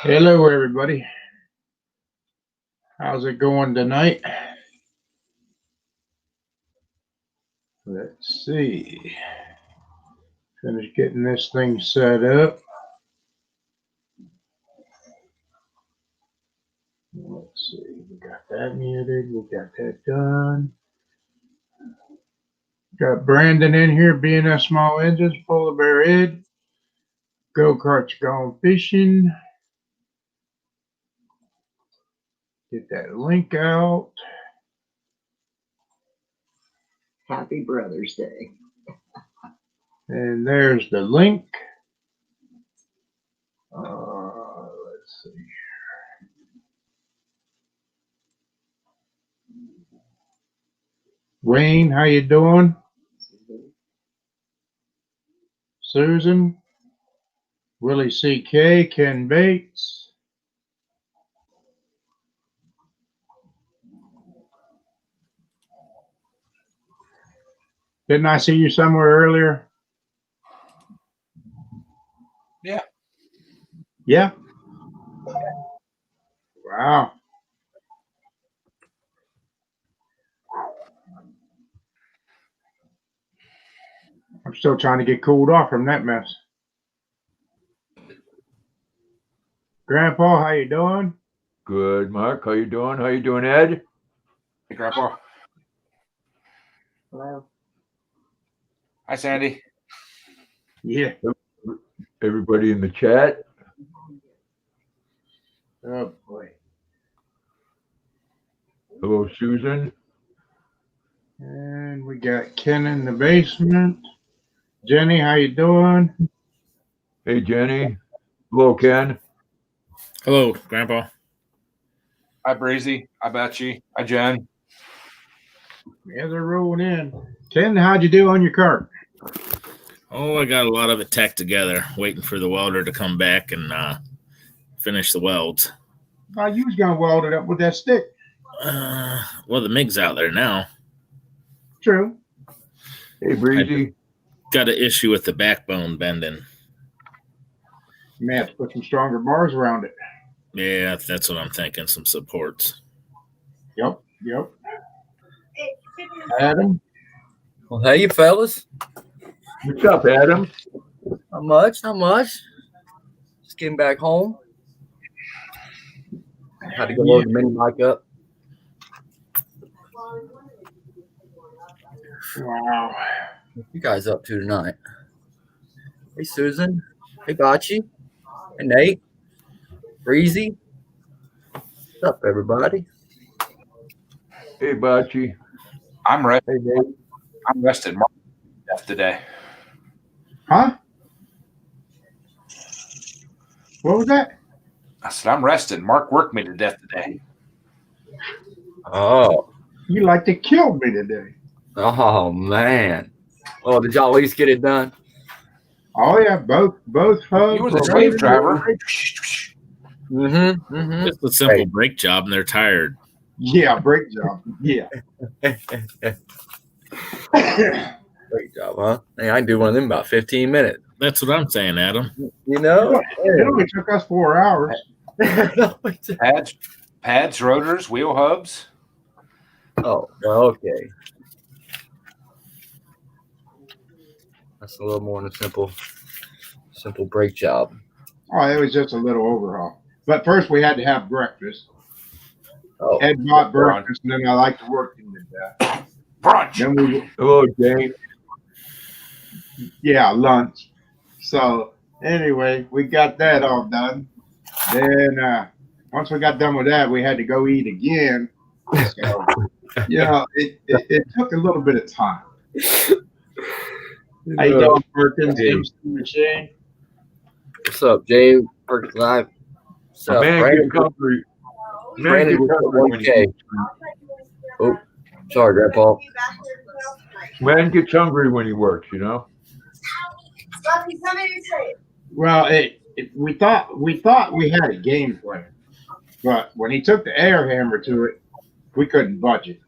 Hello, everybody. How's it going tonight? Let's see. Finish getting this thing set up. Let's see. We got that muted. We got that done. Got Brandon in here, BNS Small Engines, Polar Bear Ed. Go-karts gone fishing. Get that link out. Happy Brothers Day. And there's the link. Let's see. Wayne, how you doing? Susan, Willie C.K., Ken Bates. Didn't I see you somewhere earlier? Yeah. Yeah? Wow. I'm still trying to get cooled off from that mess. Grandpa, how you doing? Good, Mark. How you doing? How you doing, Ed? Hey, Grandpa. Hello. Hi, Sandy. Yeah. Everybody in the chat? Oh, boy. Hello, Susan. And we got Ken in the basement. Jenny, how you doing? Hey, Jenny. Hello, Ken. Hello, Grandpa. Hi, Breezy. Hi, Betsy. Hi, Jen. Yeah, they're rolling in. Ken, how'd you do on your cart? Oh, I got a lot of it tacked together, waiting for the welder to come back and finish the welds. Oh, you was gonna weld it up with that stick. Well, the MIG's out there now. True. Hey, Breezy. Got an issue with the backbone bending. You may have to put some stronger bars around it. Yeah, that's what I'm thinking. Some supports. Yep. Adam? Well, hey, you fellas. What's up, Adam? Not much. Just getting back home. Had to go load the mini bike up. Wow. What you guys up to tonight? Hey, Susan. Hey, Bocce. Hey, Nate. Breezy. What's up, everybody? Hey, Bocce. I'm rested. Hey, Nate. I'm rested. Mark death today. Huh? What was that? I said I'm rested. Mark worked me to death today. Oh. You like to kill me today. Oh, man. Oh, did y'all at least get it done? Oh yeah, both hubs. He was a slave driver. Mm-hmm. Just a simple brake job, and they're tired. Yeah, brake job. Yeah. Great job, huh? Hey, I can do one of them in about 15 minutes. That's what I'm saying, Adam. You know? It only took us 4 hours. Pads, rotors, wheel hubs. Oh, okay. That's a little more than a simple brake job. Oh, it was just a little overhaul. But first we had to have breakfast. Oh, Ed bought breakfast, and then I like to work him to death. Brunch. Then Hello, Jane. yeah, lunch. So anyway, we got that all done. Then once we got done with that, we had to go eat again. So it took a little bit of time. How you doing, Perkins? MC Machine? what's up, Jay? Perkins Live. What's A up, man Brandon? gets hungry. Brandon Man gets was hungry when he 1K. eats. Oh, sorry, Grandpa. Man gets hungry when he works, you know? Well, we thought we had a game plan, but when he took the air hammer to it, we couldn't budge it,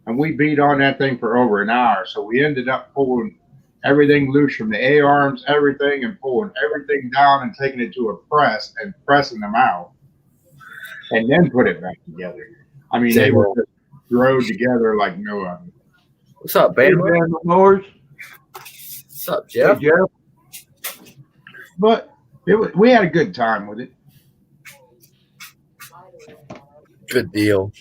and we beat on that thing for over an hour. So we ended up pulling everything loose from the A arms, everything, and pulling everything down and taking it to a press and pressing them out, and then put it back together. I mean, they were just rode together like no other. What's up, Hey, Bama? man, mowers. What's up, Hey, Jeff? Jeff. But we had a good time with it. Good deal.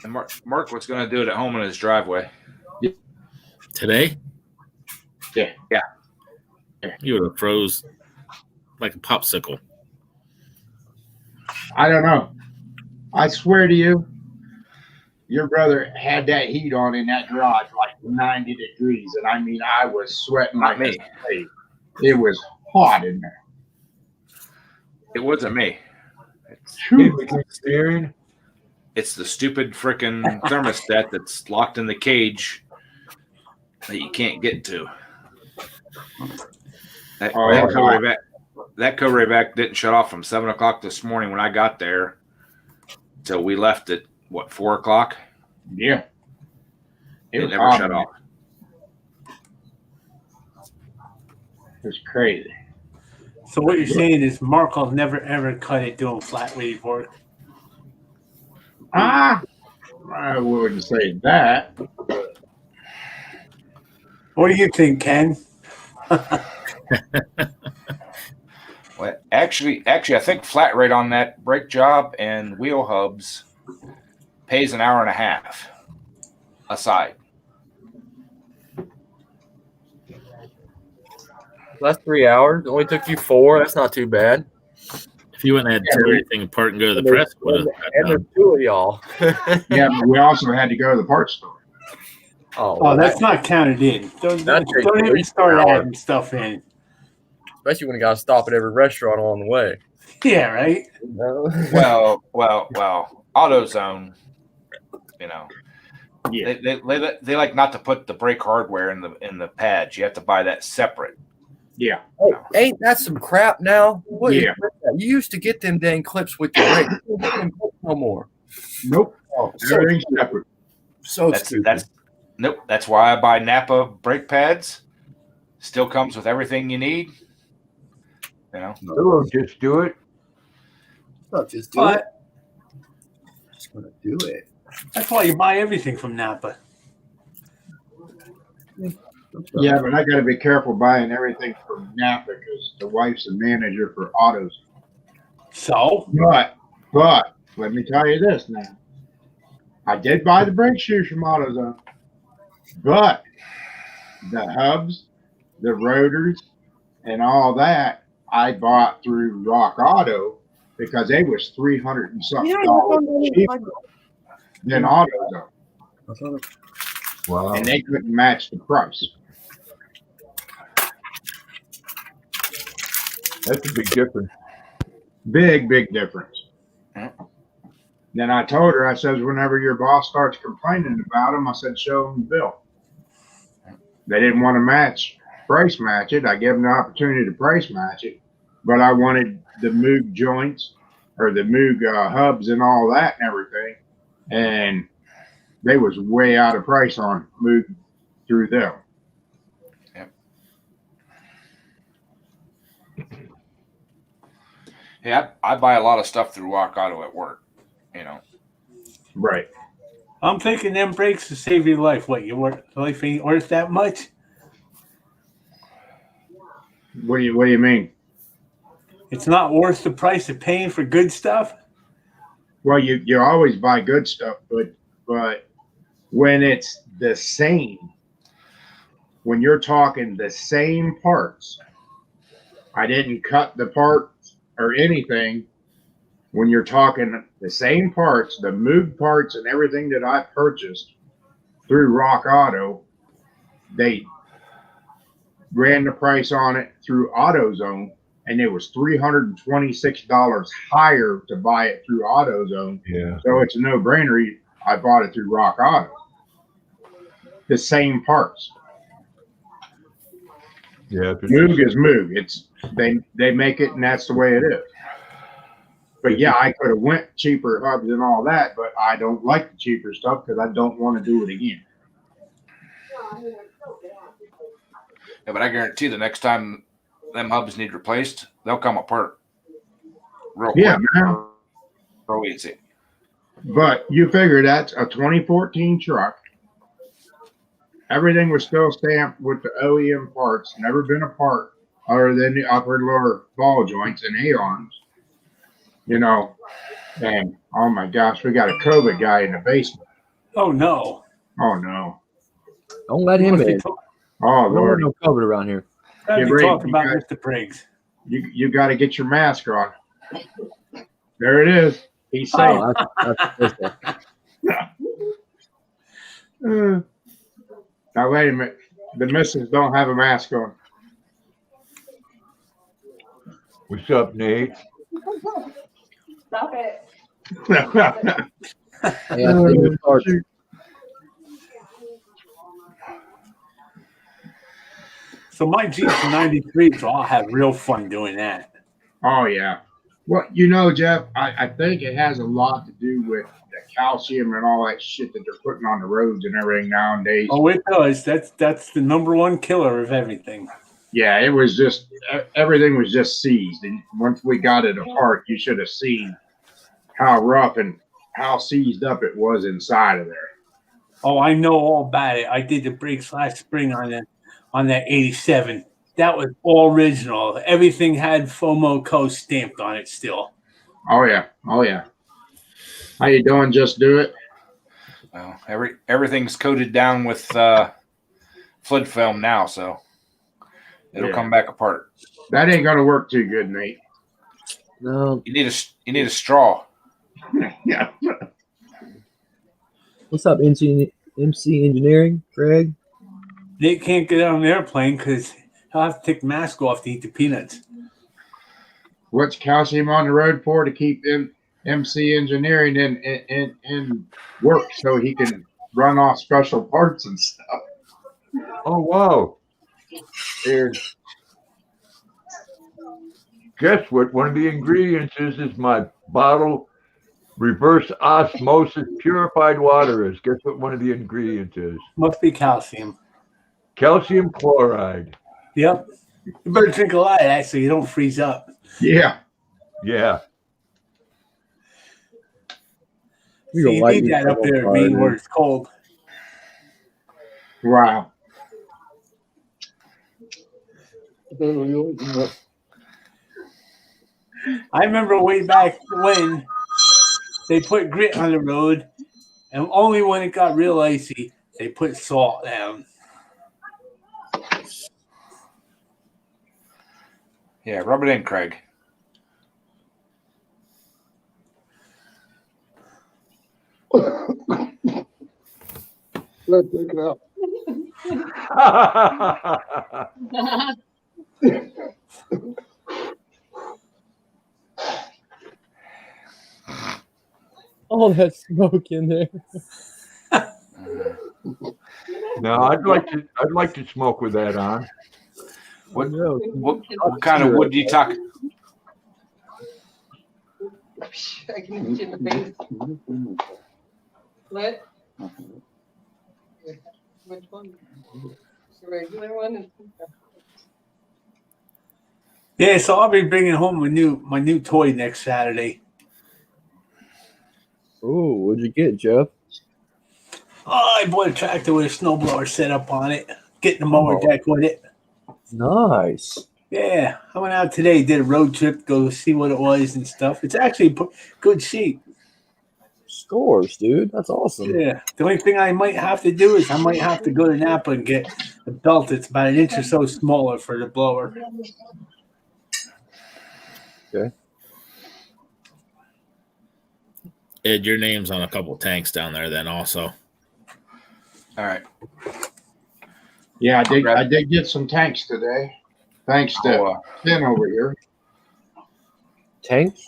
And Mark was going to do it at home in his driveway. Today? Yeah. You would have froze like a popsicle. I don't know. I swear to you, your brother had that heat on in that garage like 90 degrees, and I mean, I was sweating Not like me. a slave. It was hot in there. It wasn't me. Phew. Steering. It's the stupid freaking thermostat that's locked in the cage that you can't get to. That co-ray-vac didn't shut off from 7 o'clock this morning when I got there till we left at, 4 o'clock? Yeah. It was never hot shut in there. off. It was crazy. So what you're saying is Mark will never ever cut it doing flat weight work. I wouldn't say that. What do you think, Ken? Well, actually, I think flat rate on that brake job and wheel hubs pays an hour and a half aside. That's 3 hours. It only took you 4. That's not too bad. If you wouldn't have had to tear everything apart and go to the press, would have. And there's 2 of y'all. Yeah, but we also had to go to the parts store. Oh, that's not counted in. Don't That takes even at least start an hour. adding stuff in. Especially when you got to stop at every restaurant along the way. Yeah, right? Well, AutoZone, Yeah. they like not to put the brake hardware in the pads. You have to buy that separate. Yeah. Hey, ain't that some crap now? What is Yeah. that? You used to get them dang clips with your brake. You don't get them clips no more. Nope. Oh, Everything's separate. so stupid. That's why I buy Napa brake pads. Still comes with everything you need. Hello, just do it. Not just do it. But Just gonna do it. that's why you buy everything from Napa. Yeah, but I got to be careful buying everything from Napa because the wife's the manager for autos. So? But let me tell you this now. I did buy the brake shoes from AutoZone, but the hubs, the rotors, and all that I bought through Rock Auto because they was $300 and something cheaper than AutoZone, Wow. and they couldn't match the price. That's a big difference. Big difference. Yeah. Then I told her, I says, whenever your boss starts complaining about them, I said, show them the bill. They didn't want to price match it. I gave them the opportunity to price match it, but I wanted the Moog joints or the Moog hubs and all that and everything. And they was way out of price on Moog through them. Yeah, I buy a lot of stuff through Rock Auto at work. Right. I'm thinking them brakes to save your life. What, your life ain't worth that much? What do you mean? It's not worth the price of paying for good stuff? Well, you always buy good stuff, but when it's the same, when you're talking the same parts, I didn't cut the parts or anything. When you're talking the same parts, the Moog parts and everything that I purchased through Rock Auto, they ran the price on it through AutoZone, and it was $326 higher to buy it through AutoZone. Yeah. So it's a no-brainer. I bought it through Rock Auto. The same parts. Yeah. Moog is Moog. It's they make it, and that's the way it is. But yeah, I could have went cheaper hubs and all that, but I don't like the cheaper stuff because I don't want to do it again. Yeah, but I guarantee the next time them hubs need replaced, they'll come apart real Yeah, quick, man. real easy. But you figure that's a 2014 truck. Everything was still stamped with the OEM parts, never been apart other than the upper and lower ball joints and A-arms. You know, and oh my gosh, we got a COVID guy in the basement. Oh no! Oh no. Don't let You him must be in. Oh Don't let Lord. no COVID around here. Yeah, be Ray, talking you about got- Mr. Briggs. You got to get your mask on. There it is. He's safe. Oh, that's Now wait a minute. The missus don't have a mask on. What's up, Nate? Stop it. yeah, new parts. So my Jeep's a 93, so I'll have real fun doing that. Oh yeah. Well, you know, Jeff, I think it has a lot to do with the calcium and all that shit that they're putting on the roads and everything nowadays. Oh, it does. That's the number one killer of everything. Yeah, it was just everything was just seized, and once we got it apart, you should have seen how rough and how seized up it was inside of there. Oh, I know all about it. I did the brakes last spring on that 87. That was all original. Everything had FOMO Co stamped on it still. Oh yeah, oh yeah. How you doing? Just do it. Well, everything's coated down with flood film now, so it'll come back apart. That ain't gonna work too good, Nate. No. You need a straw. Yeah. What's up, MC Engineering, Greg? They can't get on an airplane because he'll have to take the mask off to eat the peanuts. What's calcium on the road for? To keep MC Engineering in work so he can run off special parts and stuff. Oh, wow. And guess what? One of the ingredients is my bottle reverse osmosis purified water is. Guess what one of the ingredients is? Must be calcium. Calcium chloride. Yep. You better drink a lot of that so you don't freeze up. Yeah. Yeah. We See, don't you like need these that up there little Maine fires. where it's cold. Wow. I remember way back when they put grit on the road, and only when it got real icy, they put salt down. Yeah, rub it in, Craig. Let's take it out. All that smoke in there. No, I'd like to smoke with that on. What No. what kind of wood do you talk? I can hit you in the face. What? Which one? The regular one? Yeah, so I'll be bringing home my new toy next Saturday. Oh, what'd you get, Jeff? Oh, I bought a tractor with a snowblower set up on it, getting the mower deck with it. Nice. Yeah, I went out today, did a road trip, go see what it was and stuff. It's actually good sheep. Scores, dude. That's awesome. Yeah, the only thing I might have to do is I might have to go to Napa and get a belt that's about an inch or so smaller for the blower. Okay. Ed, your name's on a couple tanks down there then also. All right. Yeah, I did get some tanks today. Thanks to Finn over here. Tanks?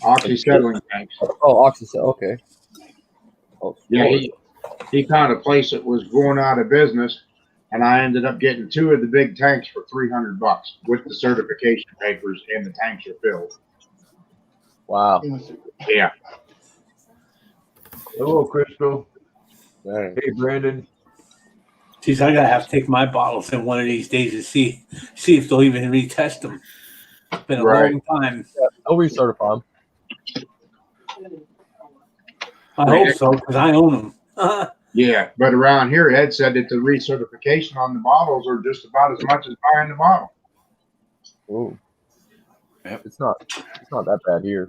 Oxyacetylene tanks. Oh, oxyacetylene. Okay. Oh, Yeah, he found a place that was going out of business, and I ended up getting 2 of the big tanks for $300 with the certification papers, and the tanks are filled. Wow. Yeah. Hello, Crystal. Dang. Hey, Brandon. Geez, I gotta have to take my bottles in one of these days and see if they'll even retest them. It's been a Right. long time. I'll recertify them. I hope so because I own them. Yeah, but around here, Ed said that the recertification on the bottles are just about as much as buying the bottle. Ooh. Yep. It's not that bad here.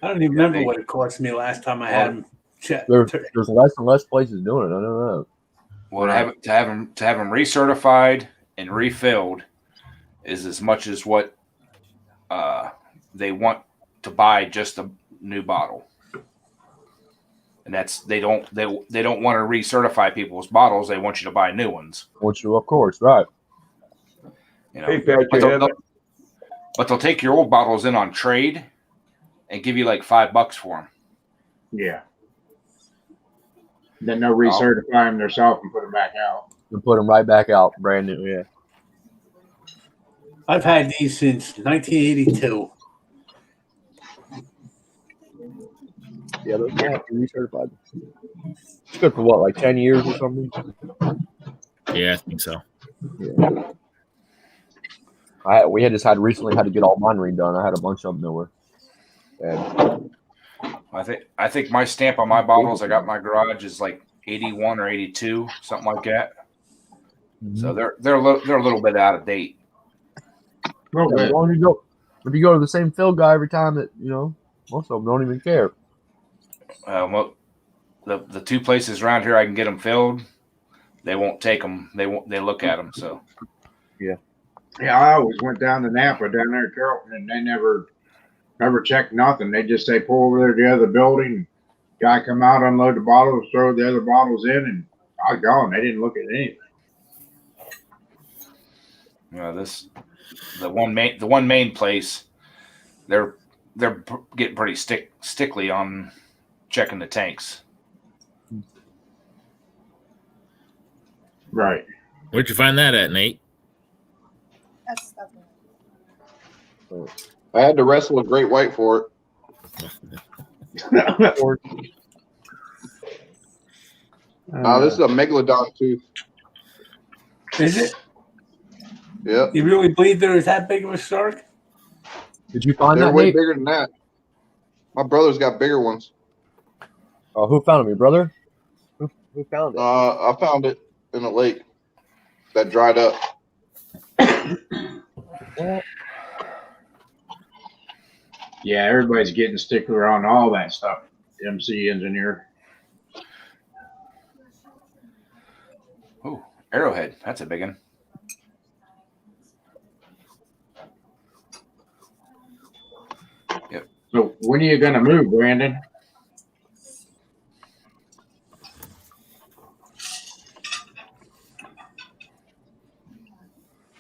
I don't even remember what it cost me last time I had them checked. There's less and less places doing it. I don't know. Well, to have them recertified and refilled is as much as what they want to buy just a new bottle. And that's they don't want to recertify people's bottles. They want you to buy new ones. Want you, of course, right? You know, Hey, Pat, but they'll take your old bottles in on trade and give you like $5 for them. Yeah. Then they'll recertify them themselves and put them back out. And put them right back out, brand new. Yeah. I've had these since 1982. Yeah, those have to be recertified. It's good for what, like 10 years or something? Yeah, I think so. Yeah. We had recently had to get all mine redone. I had a bunch of them that were bad. I think my stamp on my bottles I got in my garage is like 81 or 82, something like that. So they're a little bit out of date. Well, Yeah, as long as if you go to the same fill guy every time, that most of them don't even care. Well, the 2 places around here I can get them filled, they won't take them. They look at them. So yeah, I always went down to Napa down there at Carrollton, and they never checked nothing. They just say pull over there to the other building. Guy come out, unload the bottles, throw the other bottles in, and I was gone. They didn't look at anything. you know the one main place, they're getting pretty stickly on checking the tanks. Right. Where'd you find that at, Nate? I had to wrestle a great white for it. This is a megalodon tooth. Is it? Yep. You really believe there is that big of a shark? Did you find They're that, way Nate? bigger than that. My brother's got bigger ones. Oh, who found them? Your brother? Who found it? I found it in a lake that dried up. Yeah, everybody's getting stickler on all that stuff. MC engineer. Oh, arrowhead. That's a big one. Yep. So when are you going to move, Brandon?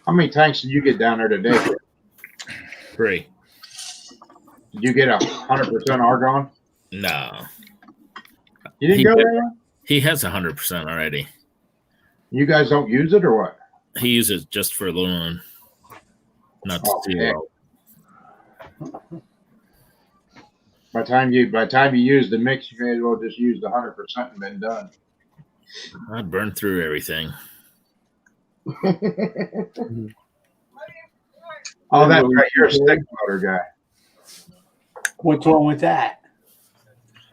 How many tanks did you get down there today? 3. Did you get 100% argon? No. You didn't He go did. there? He has 100% already. You guys don't use it or what? He uses it just for aluminum, not steel. By the time you use the mix, you may as well just use the 100% and been done. I burned through everything. Oh, that's right. You're a stick motor guy. What's wrong with that?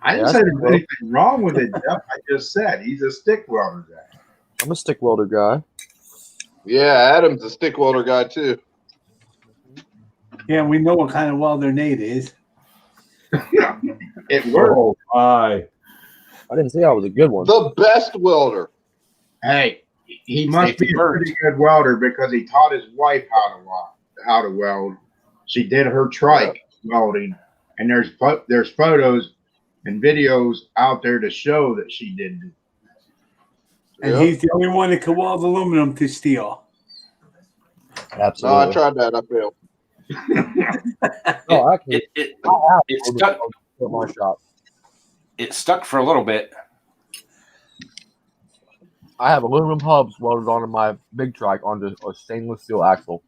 I didn't say there's anything wrong with it, Jeff. I just said he's a stick welder guy. I'm a stick welder guy. Yeah, Adam's a stick welder guy too. Yeah, we know what kind of welder Nate is. It worked. Oh, my. I didn't say I was a good one. The best welder. Hey, he must Safety be a first. pretty good welder because he taught his wife how to weld. She did her trike welding, and there's photos and videos out there to show that she did it. And Yep. he's the only one that can weld aluminum to steel. No, Absolutely. I tried that. I failed. Oh, actually, It it's stuck. at my shop. It stuck for a little bit. I have aluminum hubs welded onto my big trike onto a stainless steel axle,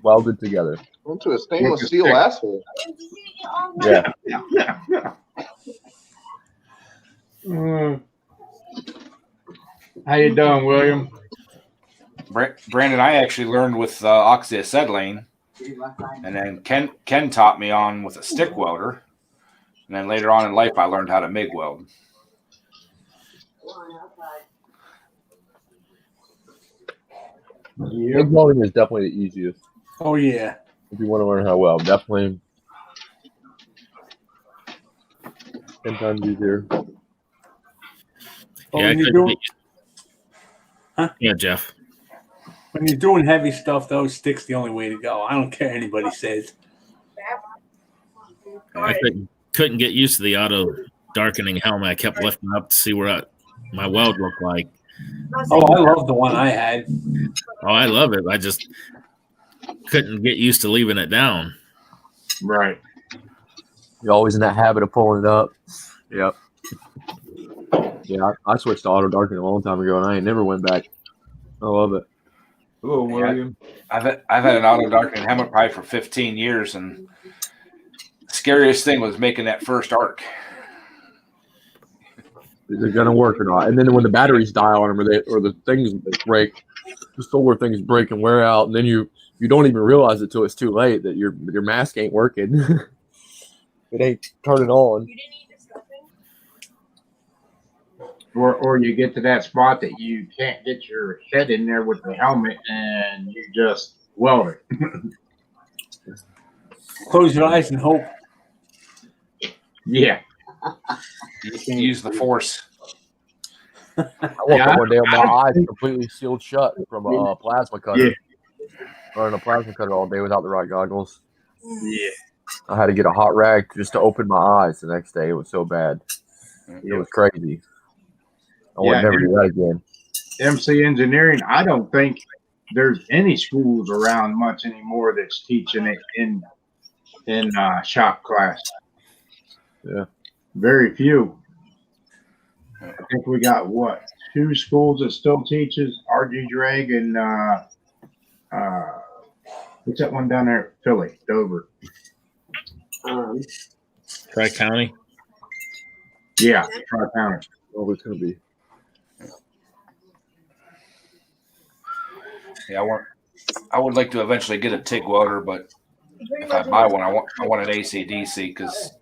welded together. Into a stainless steel asshole. Yeah. How you doing, William? Brandon, I actually learned with oxyacetylene, and then Ken taught me on with a stick welder, and then later on in life I learned how to MIG weld. MIG welding is definitely the easiest. Oh yeah. If you want to learn how well, definitely 10 times easier. But Yeah, when you're doing, yeah, Jeff. when you're doing heavy stuff, though, stick's the only way to go. I don't care what anybody says. I couldn't get used to the auto darkening helmet. I kept lifting up to see what my weld looked like. Oh, I love the one I had. Oh, I love it. I just couldn't get used to leaving it down. Right. You're always in that habit of pulling it up. Yep. Yeah, I switched to auto darkening a long time ago, and I ain't never went back. I love it. Hello, William. I've had an auto darkening helmet probably for 15 years, and the scariest thing was making that first arc. Is it gonna work or not? And then when the batteries die on them, or the things break, the solar things break and wear out, and then you don't even realize it till it's too late that your mask ain't working. It ain't turning on. Or you get to that spot that you can't get your head in there with the helmet, and you just weld it. Close your eyes and hope. Yeah. Use the force. I woke up one day with my eyes completely sealed shut from a plasma cutter. Yeah. Running a plasma cutter all day without the right goggles. Yeah. I had to get a hot rag just to open my eyes the next day. It was so bad. It was crazy. I would never do that again. MC Engineering, I don't think there's any schools around much anymore that's teaching it in shop class. Yeah. Very few. I think we got two schools that still teaches RG drag and what's that one down there? Philly, Dover. Tri-County. Yeah, Tri-County. Oh, it's gonna be. Yeah, I would like to eventually get a TIG welder, but if I buy one, I want an AC/DC because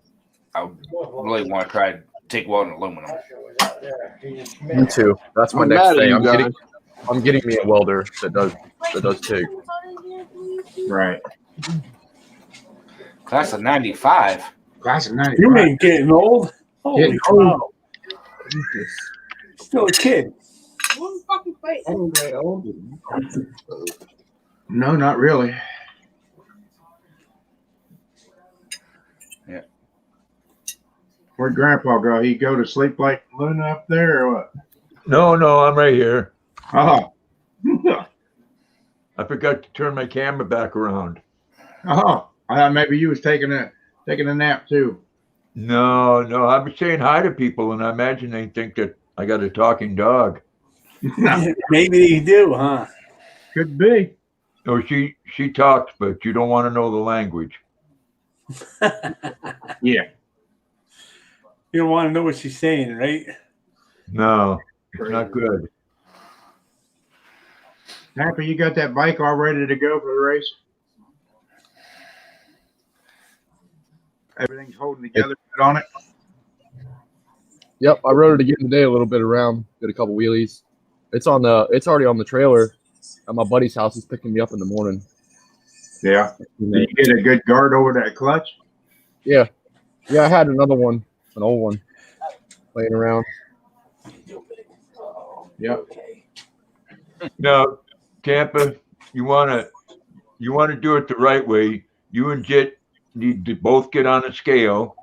I really want to try TIG welding aluminum. Me too. That's my I'm next mad at thing. you I'm getting me a welder that does TIG. Right. Class of '95. Class of 95. You ain't getting old. Holy Getting cow. Still a kid. No, not really. Yeah. Where'd Grandpa go? He go to sleep like Luna up there or what? No, I'm right here. Oh. I forgot to turn my camera back around. Oh. I thought maybe you was taking a nap too. No, I was saying hi to people, and I imagine they think that I got a talking dog. Maybe you do, huh? Could be. No, she talks, but you don't want to know the language. Yeah. You don't want to know what she's saying, right? No, it's not good. Happy you got that bike all ready to go for the race? Everything's holding together on it. Yep, I rode it again today a little bit around, did a couple wheelies. It's already on the trailer at my buddy's house. He's picking me up in the morning. Yeah. Did you get a good guard over that clutch? Yeah. Yeah, I had another one, an old one, laying around. Yep. Now, Tampa, you want to do it the right way. You and Jit need to both get on a scale.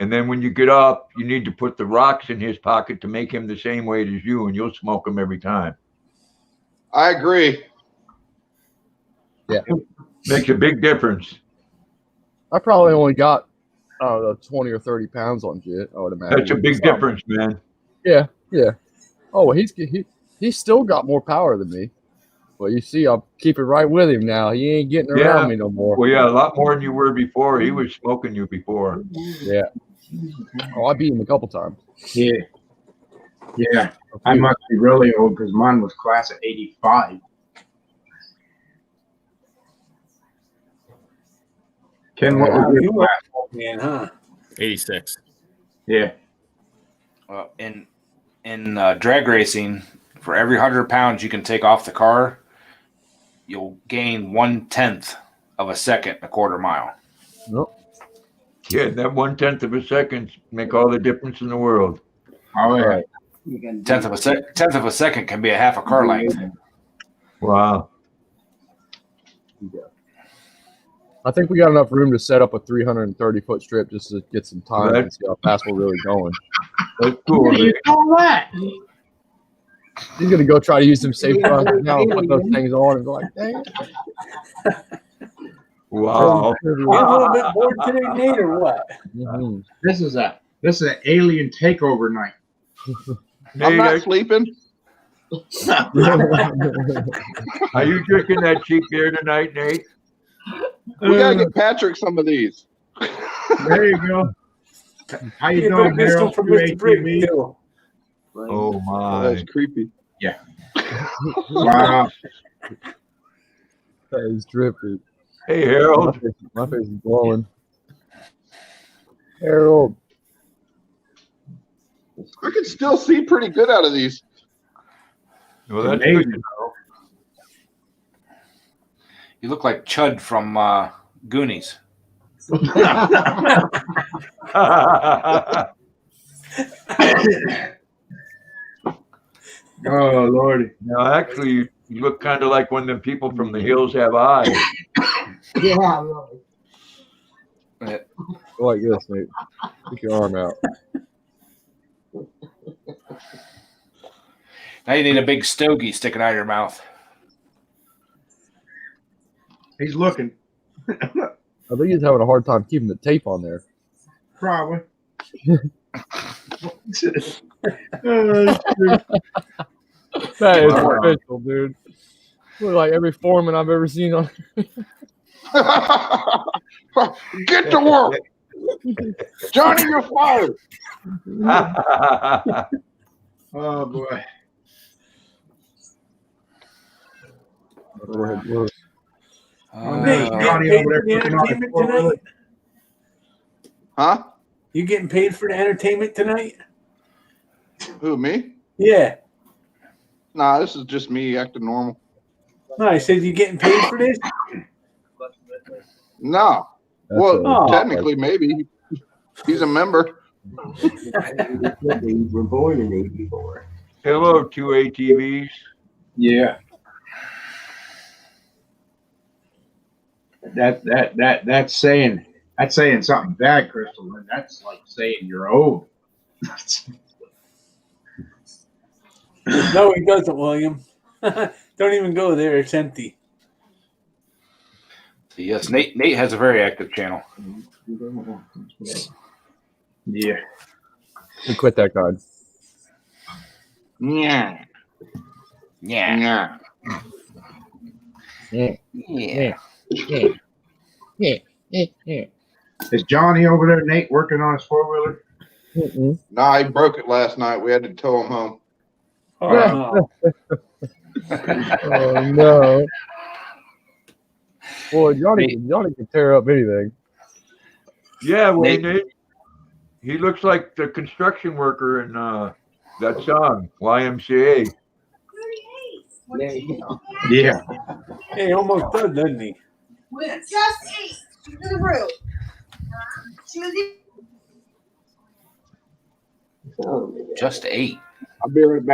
And then when you get up, you need to put the rocks in his pocket to make him the same weight as you, and you'll smoke him every time. I agree. Yeah. Makes a big difference. I probably only got, 20 or 30 pounds on Jit, I would imagine. That's a big difference, man. Yeah. Oh, he's still got more power than me. Well, you see, I'll keep it right with him now. He ain't getting around me no more. Well, yeah, a lot more than you were before. He was smoking you before. Yeah. Oh, I beat him a couple times. Yeah. Yeah. I must be really old because mine was class of 85. Ken, what was your class? Man, huh? 86. Yeah. Well, in drag racing, for every 100 pounds you can take off the car, you'll gain 1/10 of a second a quarter mile. Nope. Yeah, that 1/10 of a second make all the difference in the world. All right. Tenth of a second can be a half a car length. Wow. I think we got enough room to set up a 330-foot strip just to get some time and see how fast we're really going. That's cool. You know that? He's gonna go try to use some safe runs now and put those things on and go like, dang. Wow. You a little bit bored today, Nate, or what? Mhm. This is an alien takeover night. I'm not Nate, sleeping. are you drinking that cheap beer tonight, Nate? We gotta get Patrick some of these. There you go. How you doing, this Harold? one from Mr. Briggs, too. Oh Oh, my. that's creepy. Wow. That is dripping. Hey, Harold. My face is glowing. Harold. I can still see pretty good out of these. Well, that's Amazing. good. You look like Chud from Goonies. Oh, Lordy. No, actually, you look kind of like one of them people from the hills have eyes. Yeah, really. Go like this, Nate. Stick your arm out. Now you need a big stogie sticking out of your mouth. He's looking. I think he's having a hard time keeping the tape on there. Probably. That is Wow. official, dude. Look like every foreman I've ever seen on. Get to work. Johnny, you're fired. Oh, boy. Go ahead, look. Nate, you Johnny getting paid over there for the cooking on his entertainment four-wheeler. tonight? Huh? You getting paid for the entertainment tonight? Who, me? Yeah. Nah, this is just me acting normal. No, I said you getting paid for this? No. That's Well, Oh. technically, maybe. He's a member. We're born in '84. Hello, two ATVs. Yeah. That's saying something bad, Crystal. And that's like saying you're old. No, he doesn't, William. Don't even go there. It's empty. Yes, Nate has a very active channel. Yeah. We quit that card. Yeah. Yeah. Yeah. Yeah. Yeah. Is Johnny over there, Nate, working on his four-wheeler? Mm-mm. Nah, he broke it last night. We had to tow him home. Oh, no. Oh no. Boy, Johnny can tear up anything. Yeah, well, Nate. he looks like the construction worker in that song, YMCA. There you go. Yeah. Hey, he almost does, doesn't he? Just ate. She's in the room. She was eating. Oh, Just 8. I'll be right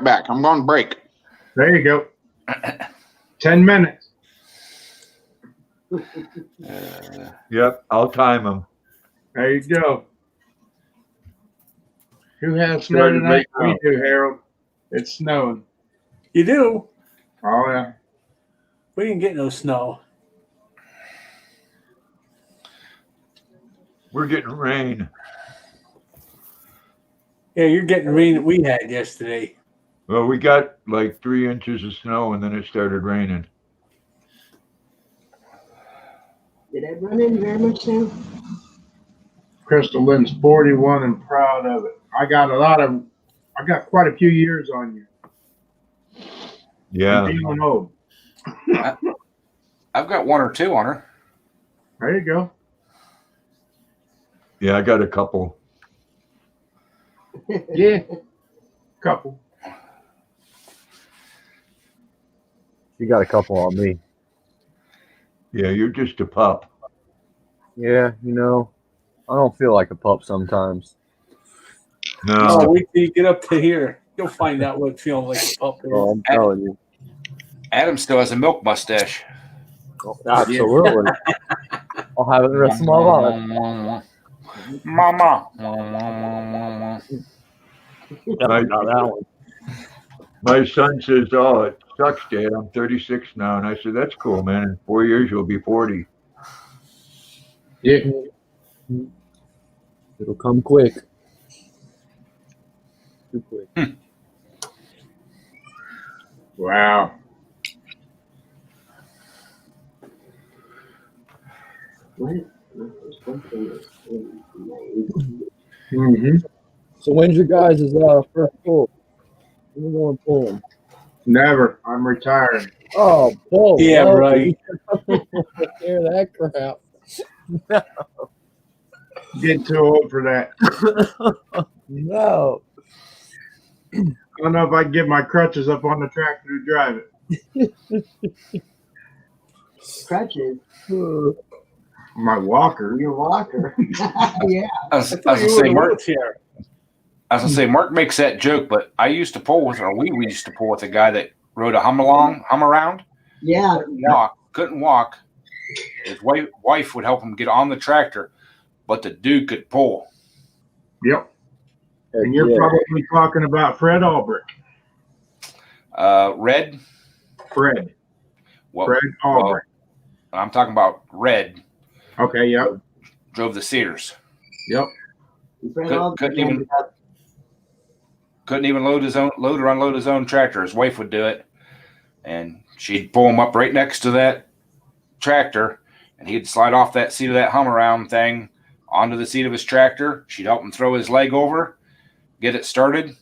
back. I'm on break. There you go. 10 minutes. Yep, I'll time him. There you go. Who has snow tonight? We do, Harold. It's snowing. You do? Oh, yeah. We didn't get no snow. We're getting rain. Yeah, you're getting rain that we had yesterday. Well, we got like 3 inches of snow and then it started raining. Did I run in very much now? Crystal Lynn's 41 and proud of it. I got quite a few years on you. Yeah. I'm feeling old. I've got 1 or 2 on her. There you go. Yeah, I got a couple. Yeah. Couple. You got a couple on me. Yeah, you're just a pup. Yeah, you know, I don't feel like a pup sometimes. No. Oh, wait till you get up to here. You'll find out what feeling like a pup is. Oh, I'm telling you. Adam still has a milk mustache. Oh, absolutely. I'll have it the rest of my life. Mama. Definitely not that one. My son says, "Oh, it sucks, Dad. I'm 36 now." And I said, "That's cool, man. In 4 years, you'll be 40." Yeah. It'll come quick. Too quick. Wow. What? Mm-hmm. So when's your guys' first pull? When are we going pulling? Never. I'm retiring. Oh, pull. Yeah, no. right. Hear that crap. Getting too old for that. No. I don't know if I can get my crutches up on the tractor to drive it. Crutches. My walker. Your walker. Yeah. I was gonna say, Mark makes that joke, but I used to pull with, or we used to pull with a guy that rode a hum around. Yeah. Couldn't walk. His wife would help him get on the tractor, but the dude could pull. Yep. And you're probably talking about Fred Albrecht. Red. Fred. Well, Fred Albrecht. Well, I'm talking about Red. Okay, yep. Drove the Cedars. Yep. Couldn't even load or unload his own tractor. His wife would do it, and she'd pull him up right next to that tractor, and he'd slide off that seat of that hum around thing onto the seat of his tractor. She'd help him throw his leg over, get it started,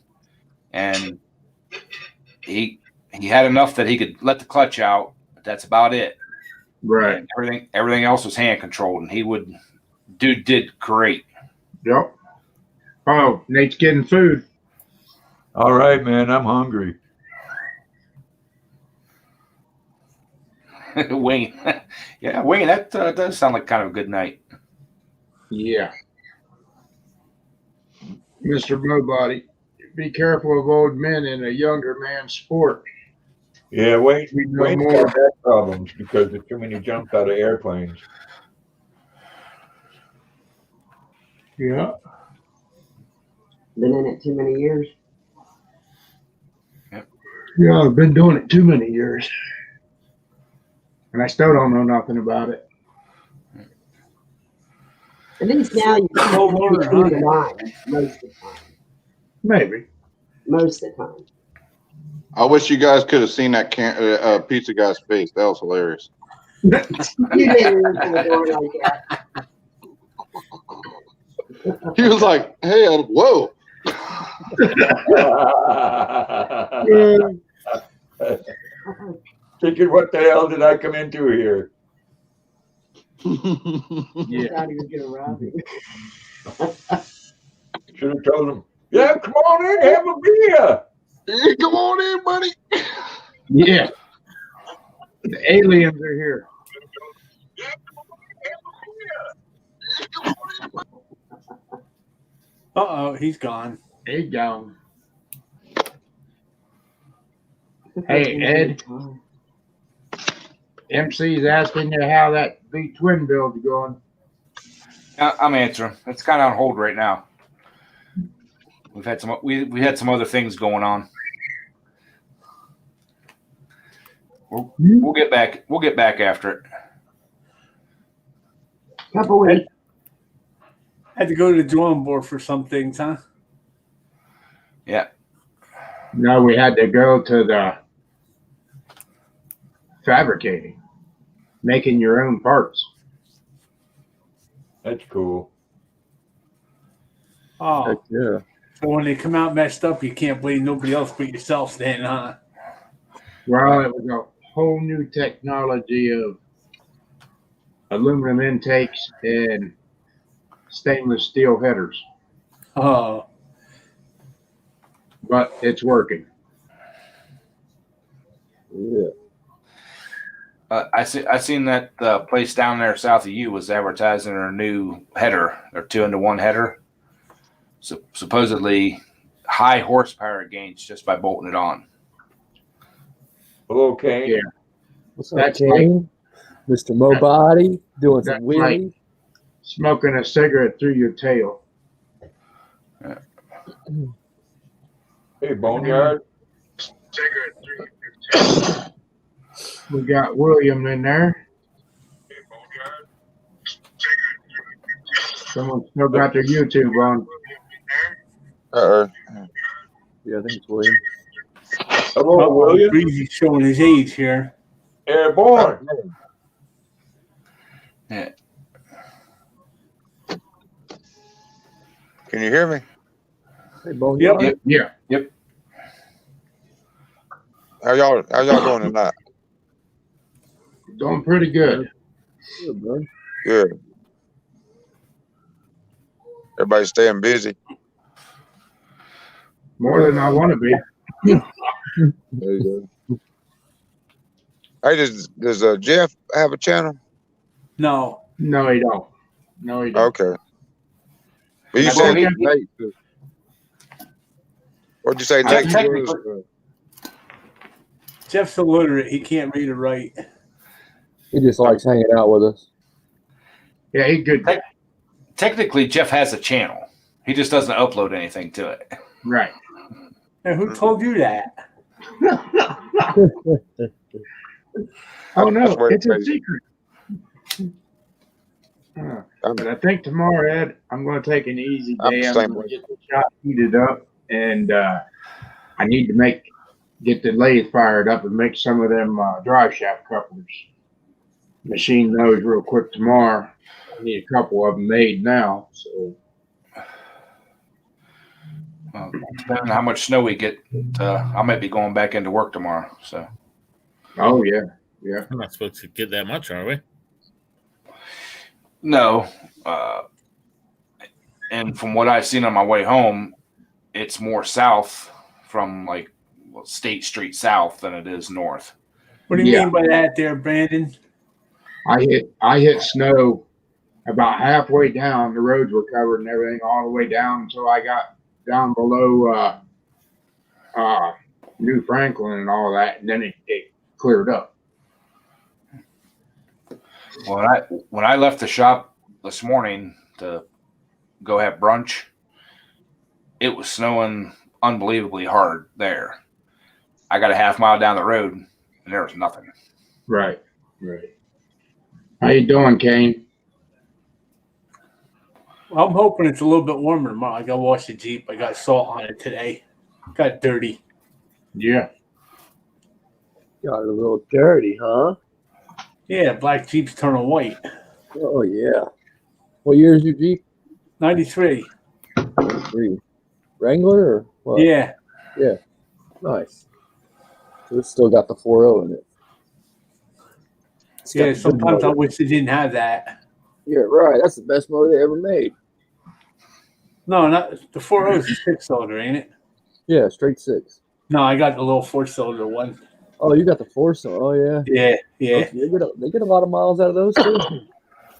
and he had enough that he could let the clutch out, but that's about it. Right. And everything else was hand controlled, and dude did great. Yep. Oh, Nate's getting food. All right, man. I'm hungry. Wayne. Yeah, Wayne, that does sound like kind of a good night. Yeah. Mr. Nobody, be careful of old men in a younger man's sport. Yeah, Wayne's know got more. back problems because there's too many jumps out of airplanes. Yeah. Been in it too many years. Yeah, I've been doing it too many years. And I still don't know nothing about it. At least now you No more, between the lines most of the time. Maybe. Most of the time. I wish you guys could have seen that pizza guy's face. That was hilarious. You didn't open the door like that. He was like, "Hey, whoa." Thinking, what the hell did I come into here? I thought he was gonna rob you. Should have told him, "Yeah, come on in, have a beer." Hey, come on in, buddy. Yeah. The aliens are here. Uh-oh, he's gone. He's gone. Hey, Ed. MC's asking you how that big twin build's going. I'm answering. It's kind of on hold right now. We had some other things going on. We'll get back. We'll get back after it. Couple weeks. Had to go to the drawing board for some things, huh? Yeah. No, we had to go to the fabricating, making your own parts. That's cool. Oh, Heck yeah. so when they come out messed up, you can't blame nobody else but yourself then, huh? Well, it was a whole new technology of aluminum intakes and stainless steel headers, Oh, but it's working. Yeah. I seen that place down there south of you was advertising their new header, their 2-into-1 header. So supposedly high horsepower gains just by bolting it on. Hello, Cain. Yeah. What's up, That's King? Mr. Mobody doing some That's like wheelies. smoking a cigarette through your tail. Hey, Boneyard. We got William in there. Someone still got their YouTube on. Yeah, I think it's William. Hello, William. Breezy's showing his age here. Airborne. Yeah. Can you hear me? Hey, Bone. Yep. Yeah. How y'all doing tonight? Doing pretty good. Good, bro. Good. Everybody staying busy. More than I want to be. There you go. Hey, does Jeff have a channel? No. No, he don't. No, he don't. Okay. But you Well, said he- Nate. What'd you say, Jeff Nate? technically- Jeff's illiterate. He can't read or write. He just likes hanging out with us. Yeah, he good. Technically, Jeff has a channel. He just doesn't upload anything to it. Right. And who told you that? Oh no, That's where it's a it's- secret. But I think tomorrow, Ed, I'm going to take an easy I'm day. the I'm same going way. to get the shop heated up, and I need to get the lathe fired up and make some of them drive shaft couplers. Machine those real quick tomorrow. I need a couple of them made now. So Depending on how much snow we get, I might be going back into work tomorrow. So, oh yeah, yeah. We're not supposed to get that much, are we? no. And from what I've seen on my way home, it's more south from State Street south than it is north. What do you Yeah. mean by that there, Brandon? I hit snow about halfway down. The roads were covered and everything all the way down until I got down below New Franklin and all that, and then it cleared up. When I left the shop this morning to go have brunch, it was snowing unbelievably hard there. I got a half mile down the road and there was nothing. Right. How you doing, Cain? Well, I'm hoping it's a little bit warmer tomorrow. I got to wash the Jeep. I got salt on it today. Got dirty. Yeah. Got a little dirty, huh? Yeah, black Jeep's turning white. Oh, yeah. What year is your Jeep? 93. 3. Wrangler or what? Yeah. Nice. So it's still got the 4.0 in it. It's got Yeah, the good sometimes I motor. wish they didn't have that. Yeah, right. That's the best motor they ever made. No, not the 4.0 is a 6-cylinder, ain't it? Yeah, straight 6. No, I got the little 4-cylinder one. Oh, you got the 4-cylinder. Oh, yeah. Yeah. They get a lot of miles out of those, too.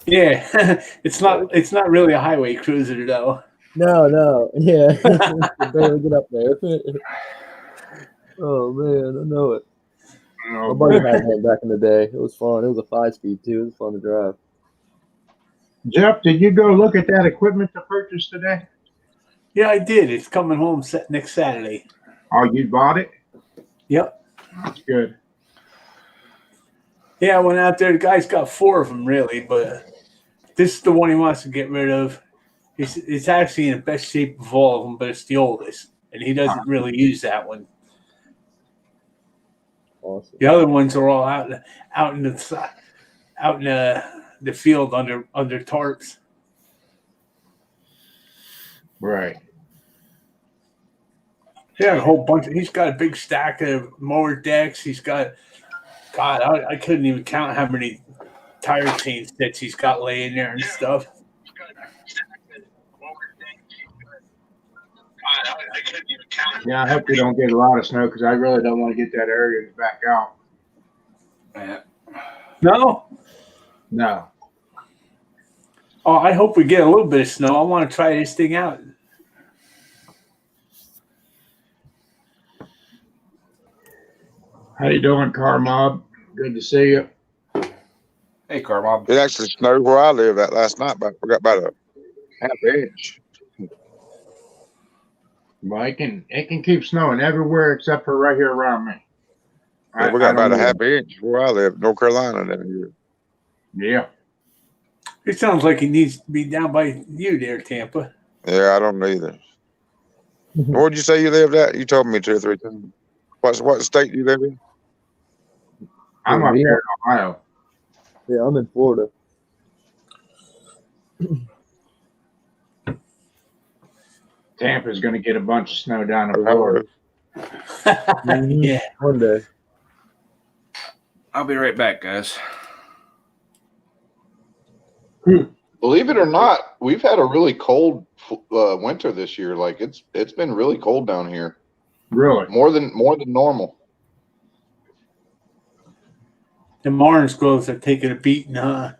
Yeah. it's not really a highway cruiser though. No. Yeah. You barely get up there. Oh, man. I know it. My buddy had one back in the day. It was fun. It was a 5-speed, too. It was fun to drive. Jeff, did you go look at that equipment to purchase today? Yeah, I did. It's coming home next Saturday. Oh, you bought it? Yep. That's good. Yeah, I went out there. The guy's got 4 of them, really, but this is the one he wants to get rid of. It's actually in the best shape of all of them, but it's the oldest. and he doesn't really use that one. Awesome. The other ones are all out in the field under tarps. Right. He had a whole bunch. He's got a big stack of mower decks. He's got, God, I couldn't even count how many tire chain sets he's got laying there and stuff. Yeah, I hope we don't get a lot of snow because I really don't want to get that area back out. Yeah. No. Oh, I hope we get a little bit of snow. I want to try this thing out. How you doing, Car Mob? Good to see you. Hey, Carmob. It actually snowed where I live at last night, but we got about a half inch. Well, it can keep snowing everywhere except for right here around me. Yeah, we got about a half inch where I live, North Carolina, down here. Yeah. It sounds like he needs to be down by you there, Tampa. Yeah, I don't either. Where'd you say you lived at? You told me 2 or 3 times. What state do you live in? I'm up here in Ohio. Yeah, I'm in Florida. Tampa's going to get a bunch of snow down in Florida. Yeah. One day. I'll be right back, guys. Believe it or not, we've had a really cold winter this year. Like it's been really cold down here. Really? More than normal. The Mars groves are taking a beating, huh?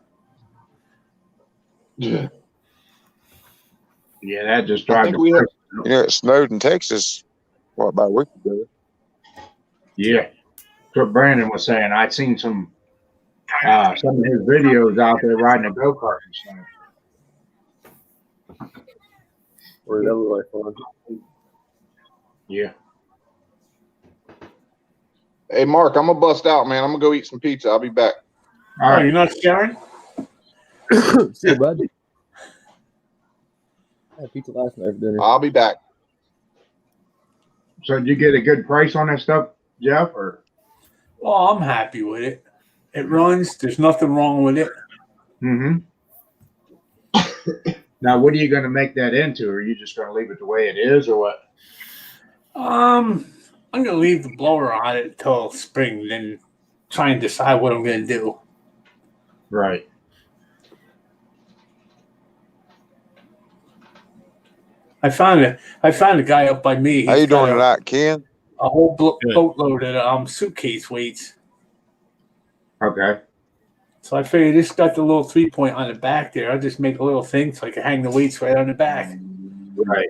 Yeah. Yeah, that just I drives think the we had, price. it snowed in Texas, about a week ago. Yeah. That's what Brandon was saying. I'd seen some of his videos out there riding a go-kart and stuff. Or that look like fun. Yeah. Hey, Mark, I'm gonna bust out, man. I'm gonna go eat some pizza. I'll be back. All Oh, right. you're not sharing? See you, bud. I had pizza last night for dinner. I'll be back. So did you get a good price on that stuff, Jeff? Or Oh, I'm happy with it. It runs. There's nothing wrong with it. mm-hmm. Now, what are you going to make that into? Are you just going to leave it the way it is, or what? I'm gonna leave the blower on it until spring, then try and decide what I'm gonna do. Right. I found a guy up by me. How you He's got doing tonight, Ken? a whole boatload of suitcase weights. Okay. So I figured this got the little 3-point on the back there. I'll just make a little thing so I can hang the weights right on the back. Right.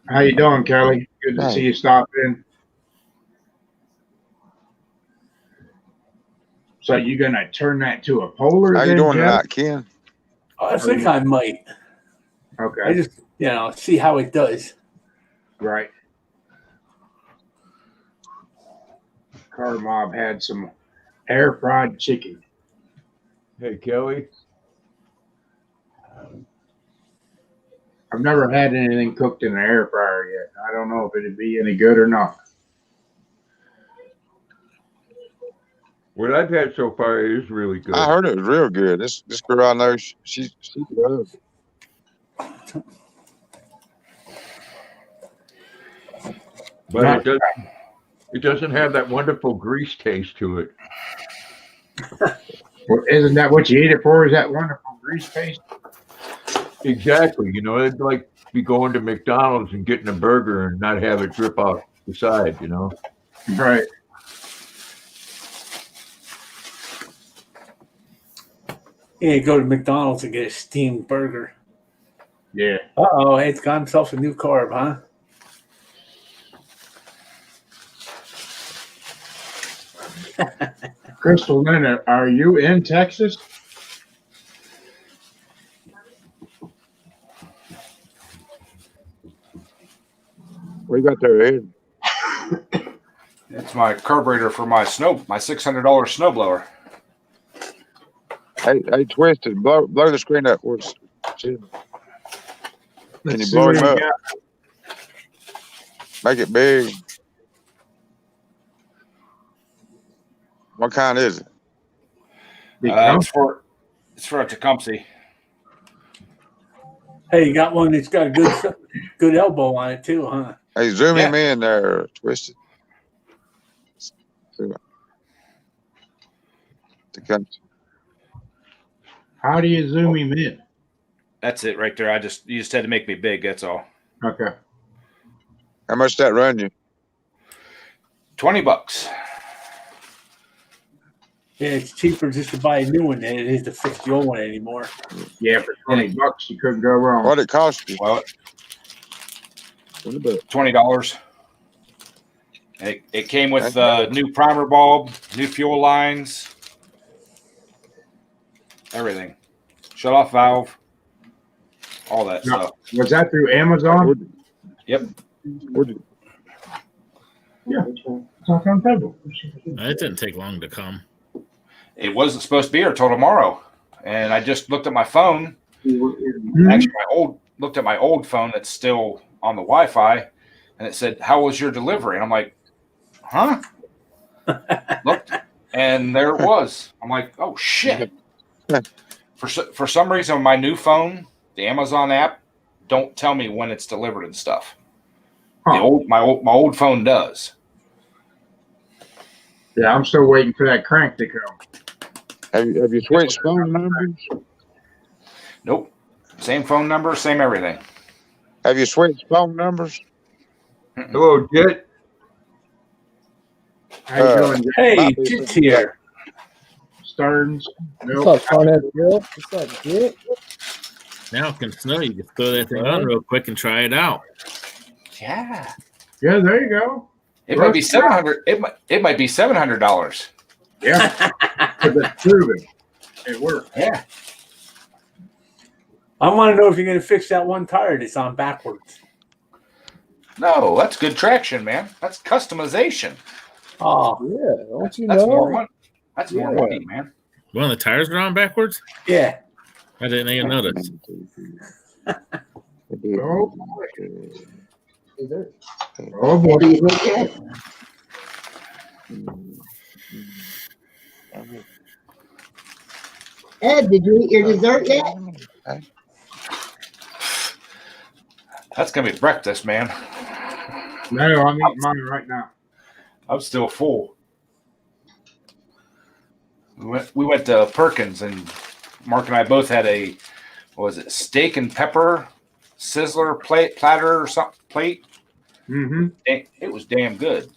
How you doing, Kelly? Good to see you stop in. So you going to turn that to a polar? How you then, doing Jeff? tonight, Ken? I think I might. Okay. I just, see how it does. Right. Car Mob had some air fried chicken. Hey, Kelly. I've never had anything cooked in an air fryer yet. I don't know if it'd be any good or not. What I've had so far is really good. I heard it was real good. This girl I know, she loves it. But it doesn't have that wonderful grease taste to it. Well, isn't that what you eat it for? Is that wonderful grease paste? Exactly. It'd like be going to McDonald's and getting a burger and not have it drip off the side, Right. Yeah, go to McDonald's and get a steamed burger. Yeah. Uh-oh, it's got himself a new carb, huh? Crystal Lynn, are you in Texas? What you got there, Ed? It's my carburetor for my $600 snowblower. Hey, Twisted, blow the screen up. Can you blow him up? Make it big. What kind is it? It's for a Tecumseh. Hey, you got one that's got a good elbow on it too, huh? Hey, zoom him in there, twist it. How do you zoom him in? That's it right there. You just had to make me big. That's all. Okay. How much that run you? $20. Yeah, it's cheaper just to buy a new one than it is to fix the old one anymore. Yeah, for $20 you couldn't go wrong. What it cost you? Well, $20. It came with new primer bulb, new fuel lines, everything. Shut off valve, all that stuff. Was that through Amazon? Yep. Yeah. It's not on table. It didn't take long to come. It wasn't supposed to be here till tomorrow, and I just looked at my phone. Actually, looked at my old phone that's still on the Wi-Fi, and it said, "How was your delivery?" And I'm like, "Huh?" Looked, and there it was. I'm like, "Oh shit!" For some reason, on my new phone, the Amazon app don't tell me when it's delivered and stuff. My old phone does. Yeah, I'm still waiting for that crank to come. Have you switched phone numbers? Nope. Same phone number, same everything. Have you switched phone numbers? Hello, Jet. How you doing? Hey, Jet's here. Stearns. What's up, Carnett Bill? What's up, Jet? Now it can snow. You can throw that thing on real quick and try it out. Yeah. Yeah, there you go. It might be $700. It might be $700. Yeah. But that's proven. It worked. Yeah. I want to know if you're going to fix that one tire that's on backwards. No, that's good traction, man. That's customization. Oh, yeah. Don't you That's know? more money. That's more money, man. One of the tires are on backwards? Yeah. I didn't even notice. Oh, oh boy. Ed, did you eat your dessert yet? That's gonna be breakfast, man. No, I'm eating mine right now. I'm still full. We went to Perkins, and Mark and I both had a, what was it, steak and pepper sizzler platter or something plate. Mm-hmm. It was damn good.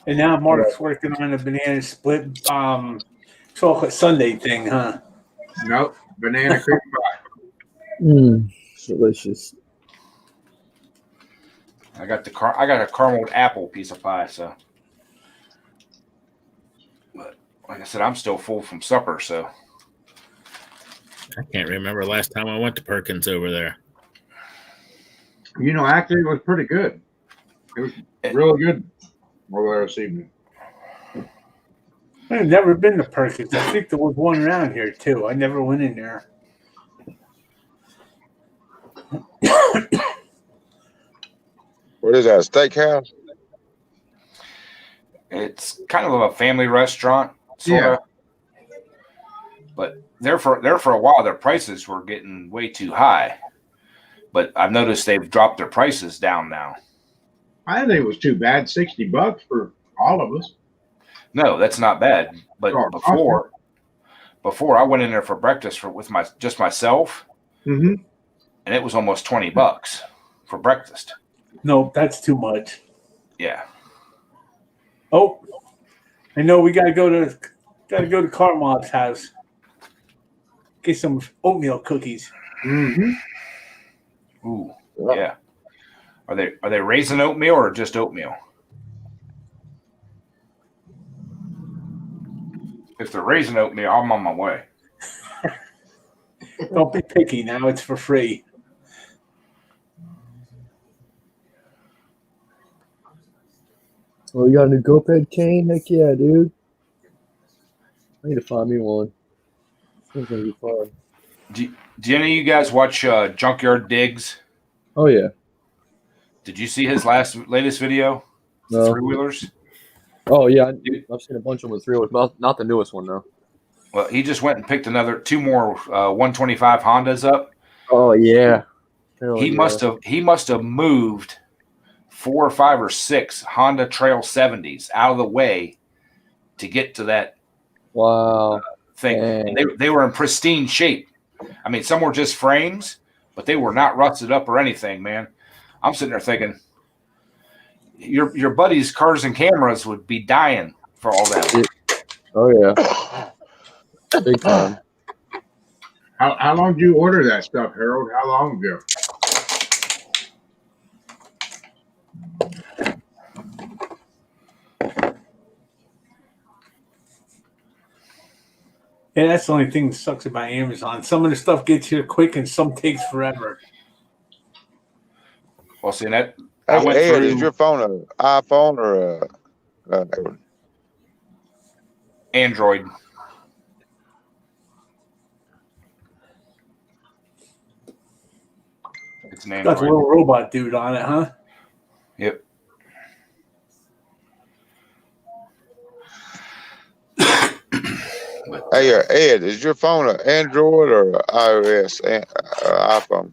And now Mark's working on a banana split chocolate sundae thing, huh? Nope. Banana cream pie. Delicious. I got a carameled apple piece of pie, so. But like I said, I'm still full from supper, so. I can't remember last time I went to Perkins over there. You know, actually, it was pretty good. It was really good over there this evening. I've never been to Perkins. I think there was one around here, too. I never went in there. What is that, a steakhouse? It's kind of a family restaurant, sort of. But there for a while, their prices were getting way too high. But I've noticed they've dropped their prices down now. I didn't think it was too bad. $60 for all of us. No, that's not bad. But before I went in there for breakfast with just myself, mm-hmm. and it was almost $20 for breakfast. No, that's too much. Yeah. Oh, I know we gotta go to Carmob's house. Get some oatmeal cookies. Mm-hmm. Ooh, yeah. Are they raisin oatmeal or just oatmeal? If they're raisin oatmeal, I'm on my way. Don't be picky now; it's for free. Oh, you got a new GoPed, Cain? Heck yeah, dude. I need to find me one. It's gonna be fun. Do any of you guys watch Junkyard Digs? Oh yeah. Did you see his latest video? No. Three wheelers. Oh yeah, I've seen a bunch of them with 3-wheelers, not the newest one though. Well, he just went and picked two more 125 Hondas up. Oh yeah. He must have moved 4 or 5 or 6 Honda Trail 70s out of the way to get to that thing. And they were in pristine shape. I mean, some were just frames, but they were not rusted up or anything, man. I'm sitting there thinking, your buddies' cars and cameras would be dying for all that. Oh yeah. Big time. How long did you order that stuff, Harold? How long ago? Yeah, that's the only thing that sucks about Amazon. Some of the stuff gets here quick and some takes forever. Well, see, that Hey, Ed, is your phone an iPhone or a Android. It's an Android. Got the little robot dude on it, huh? Yep. Hey, Ed, is your phone an Android or a iOS iPhone?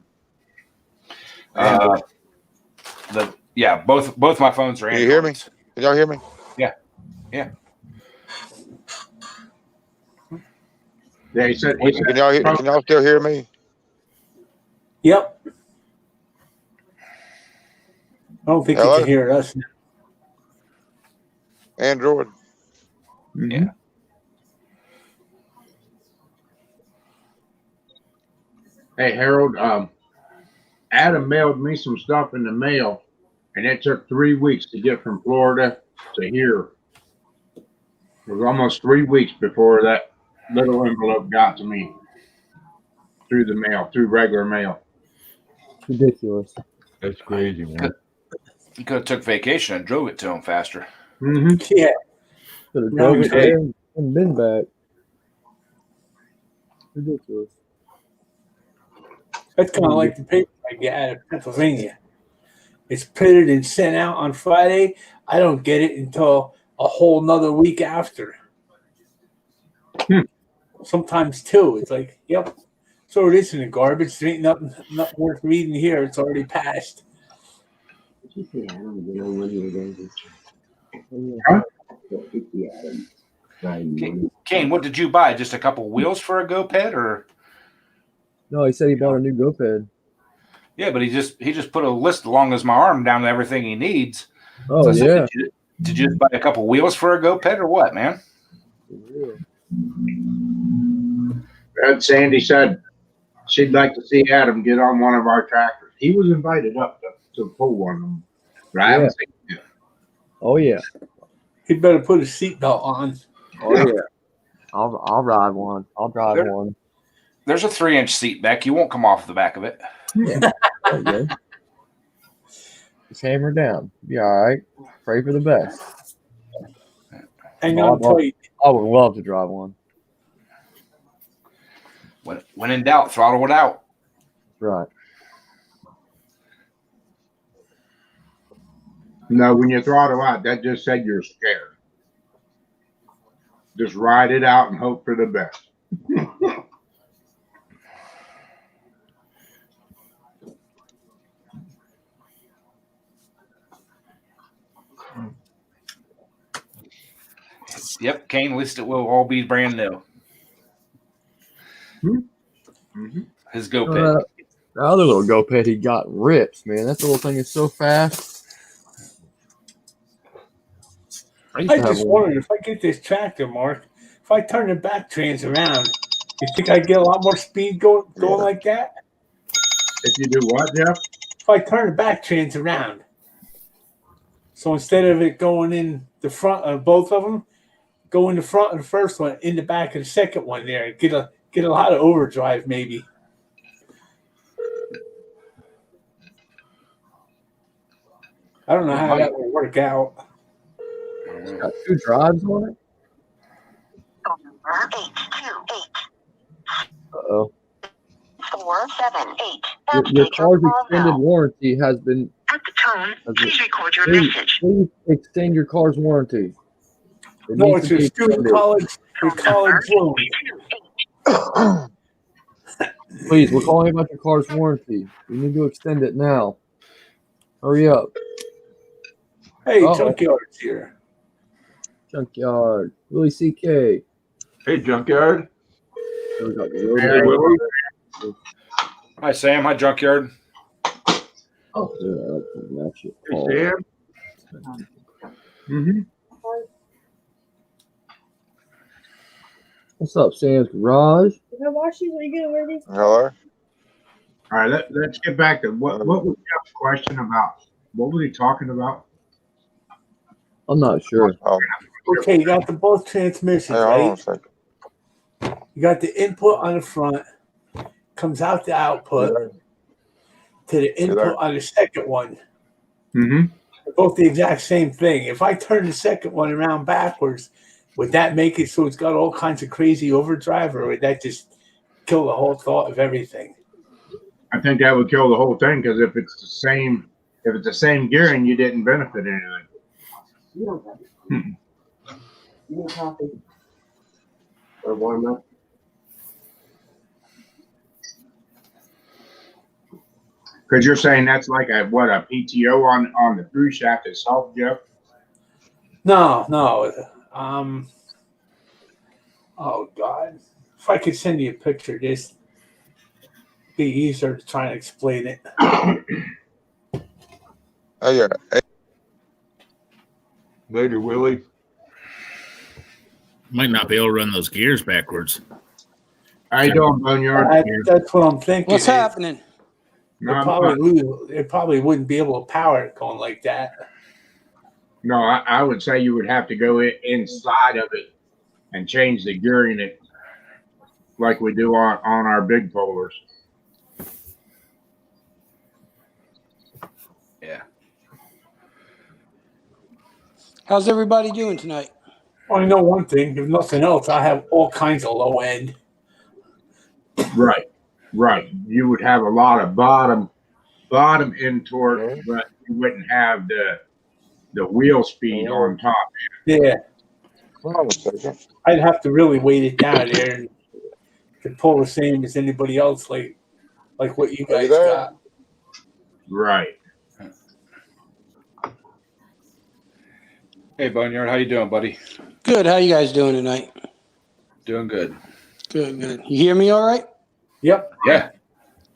Both my phones are Androids. Can you hear me? Can y'all hear me? Yeah. Yeah, he said. Can y'all still hear me? Yep. I don't think Hello? you can hear us. Android. Yeah. Hey, Harold, Adam mailed me some stuff in the mail, and it took 3 weeks to get from Florida to here. It was almost 3 weeks before that little envelope got to me through the mail, through regular mail. Ridiculous. That's crazy, man. You could have took vacation and drove it to him faster. Mm-hmm. Yeah. Could have No, drove it there and been back. Ridiculous. That's kind of like the paper I get out of Pennsylvania. It's printed and sent out on Friday. I don't get it until a whole nother week after. Sometimes 2. It's like, yep. So it is in the garbage. There ain't nothing worth reading here. It's already passed. Cain, what did you buy? Just a couple wheels for a GoPed, or? No, he said he bought a new GoPed. Yeah, but he just put a list along as my arm down to everything he needs. Oh, So I said, yeah. did you just buy a couple wheels for a GoPed or what, man? And Sandy said she'd like to see Adam get on one of our tractors. He was invited up to pull one of them, but I haven't seen him yet. Oh yeah. He'd better put his seatbelt on. Oh yeah. I'll ride one. I'll drive one. There's a 3-inch seat back. You won't come off the back of it. Yeah. There you go. Just hammer down. Be all right. Pray for the best. Hang on tight. I would love to drive one. When in doubt, throttle it out. Right. No, when you throttle out, that just said you're scared. Just ride it out and hope for the best. Yep, Cain, at least it will all be brand new. Mm-hmm. His GoPed. The other little GoPed he got rips, man. That little thing is so fast. I just wondered if I get this tractor, Mark, if I turn the back trans around, you think I get a lot more speed going like that? If you do what, Jeff? If I turn the back trans around. So instead of it going in the front of both of them, go in the front of the first one, in the back of the second one there. Get a lot of overdrive maybe. I don't know how that will work out. It's got 2 drives on it. Number 828. Uh-oh. 478. Your car's extended warranty has been Tone, please record your Please, message. please extend your car's warranty. It No, needs it's to a be student extended. college loan. Please, we're calling about your car's warranty. You need to extend it now. Hurry up. Hey, Uh-oh. Junkyard's here. Junkyard. Willie CK. Hey, Junkyard. There we go. Hey, Willie. Hi, Sam. Hi, Junkyard. Oh, yeah. Match it. Hey, Sam. Mm-hmm. What's up, Sam's Garage? If I wash these, are you gonna wear these? Hello? All right, let's get back to what was Jeff's question about? What was he talking about? I'm not sure. Oh, Okay, you got the both transmissions, hey, hold on a right? second. You got the input on the front, comes out the output to the input on the second one. Mm-hmm. They're both the exact same thing. If I turn the second one around backwards, would that make it so it's got all kinds of crazy overdrive, or would that just kill the whole thought of everything? I think that would kill the whole thing because if it's the same gearing, you didn't benefit anything. You don't have it. You need coffee or warm up. Because you're saying that's like a PTO on the through shaft itself, Jeff? No. Oh God! If I could send you a picture, this be easier to try and explain it. Hey, yeah. Hey, Later, Willie. Might not be able to run those gears backwards. How you doing, Boneyard? That's what I'm thinking. What's happening? It probably wouldn't be able to power it going like that. No, I would say you would have to go inside of it and change the gearing it like we do on our big polars. Yeah. How's everybody doing tonight? Well, I know one thing. If nothing else, I have all kinds of low end. Right. You would have a lot of bottom end torque, but you wouldn't have the wheel speed on top. Yeah. hold on a second. I'd have to really weight it down there and to pull the same as anybody else, like what you guys there? got. Right. Hey, Boneyard. How you doing, buddy? Good. How you guys doing tonight? Doing good. Good. You hear me all right? Yep. Yeah.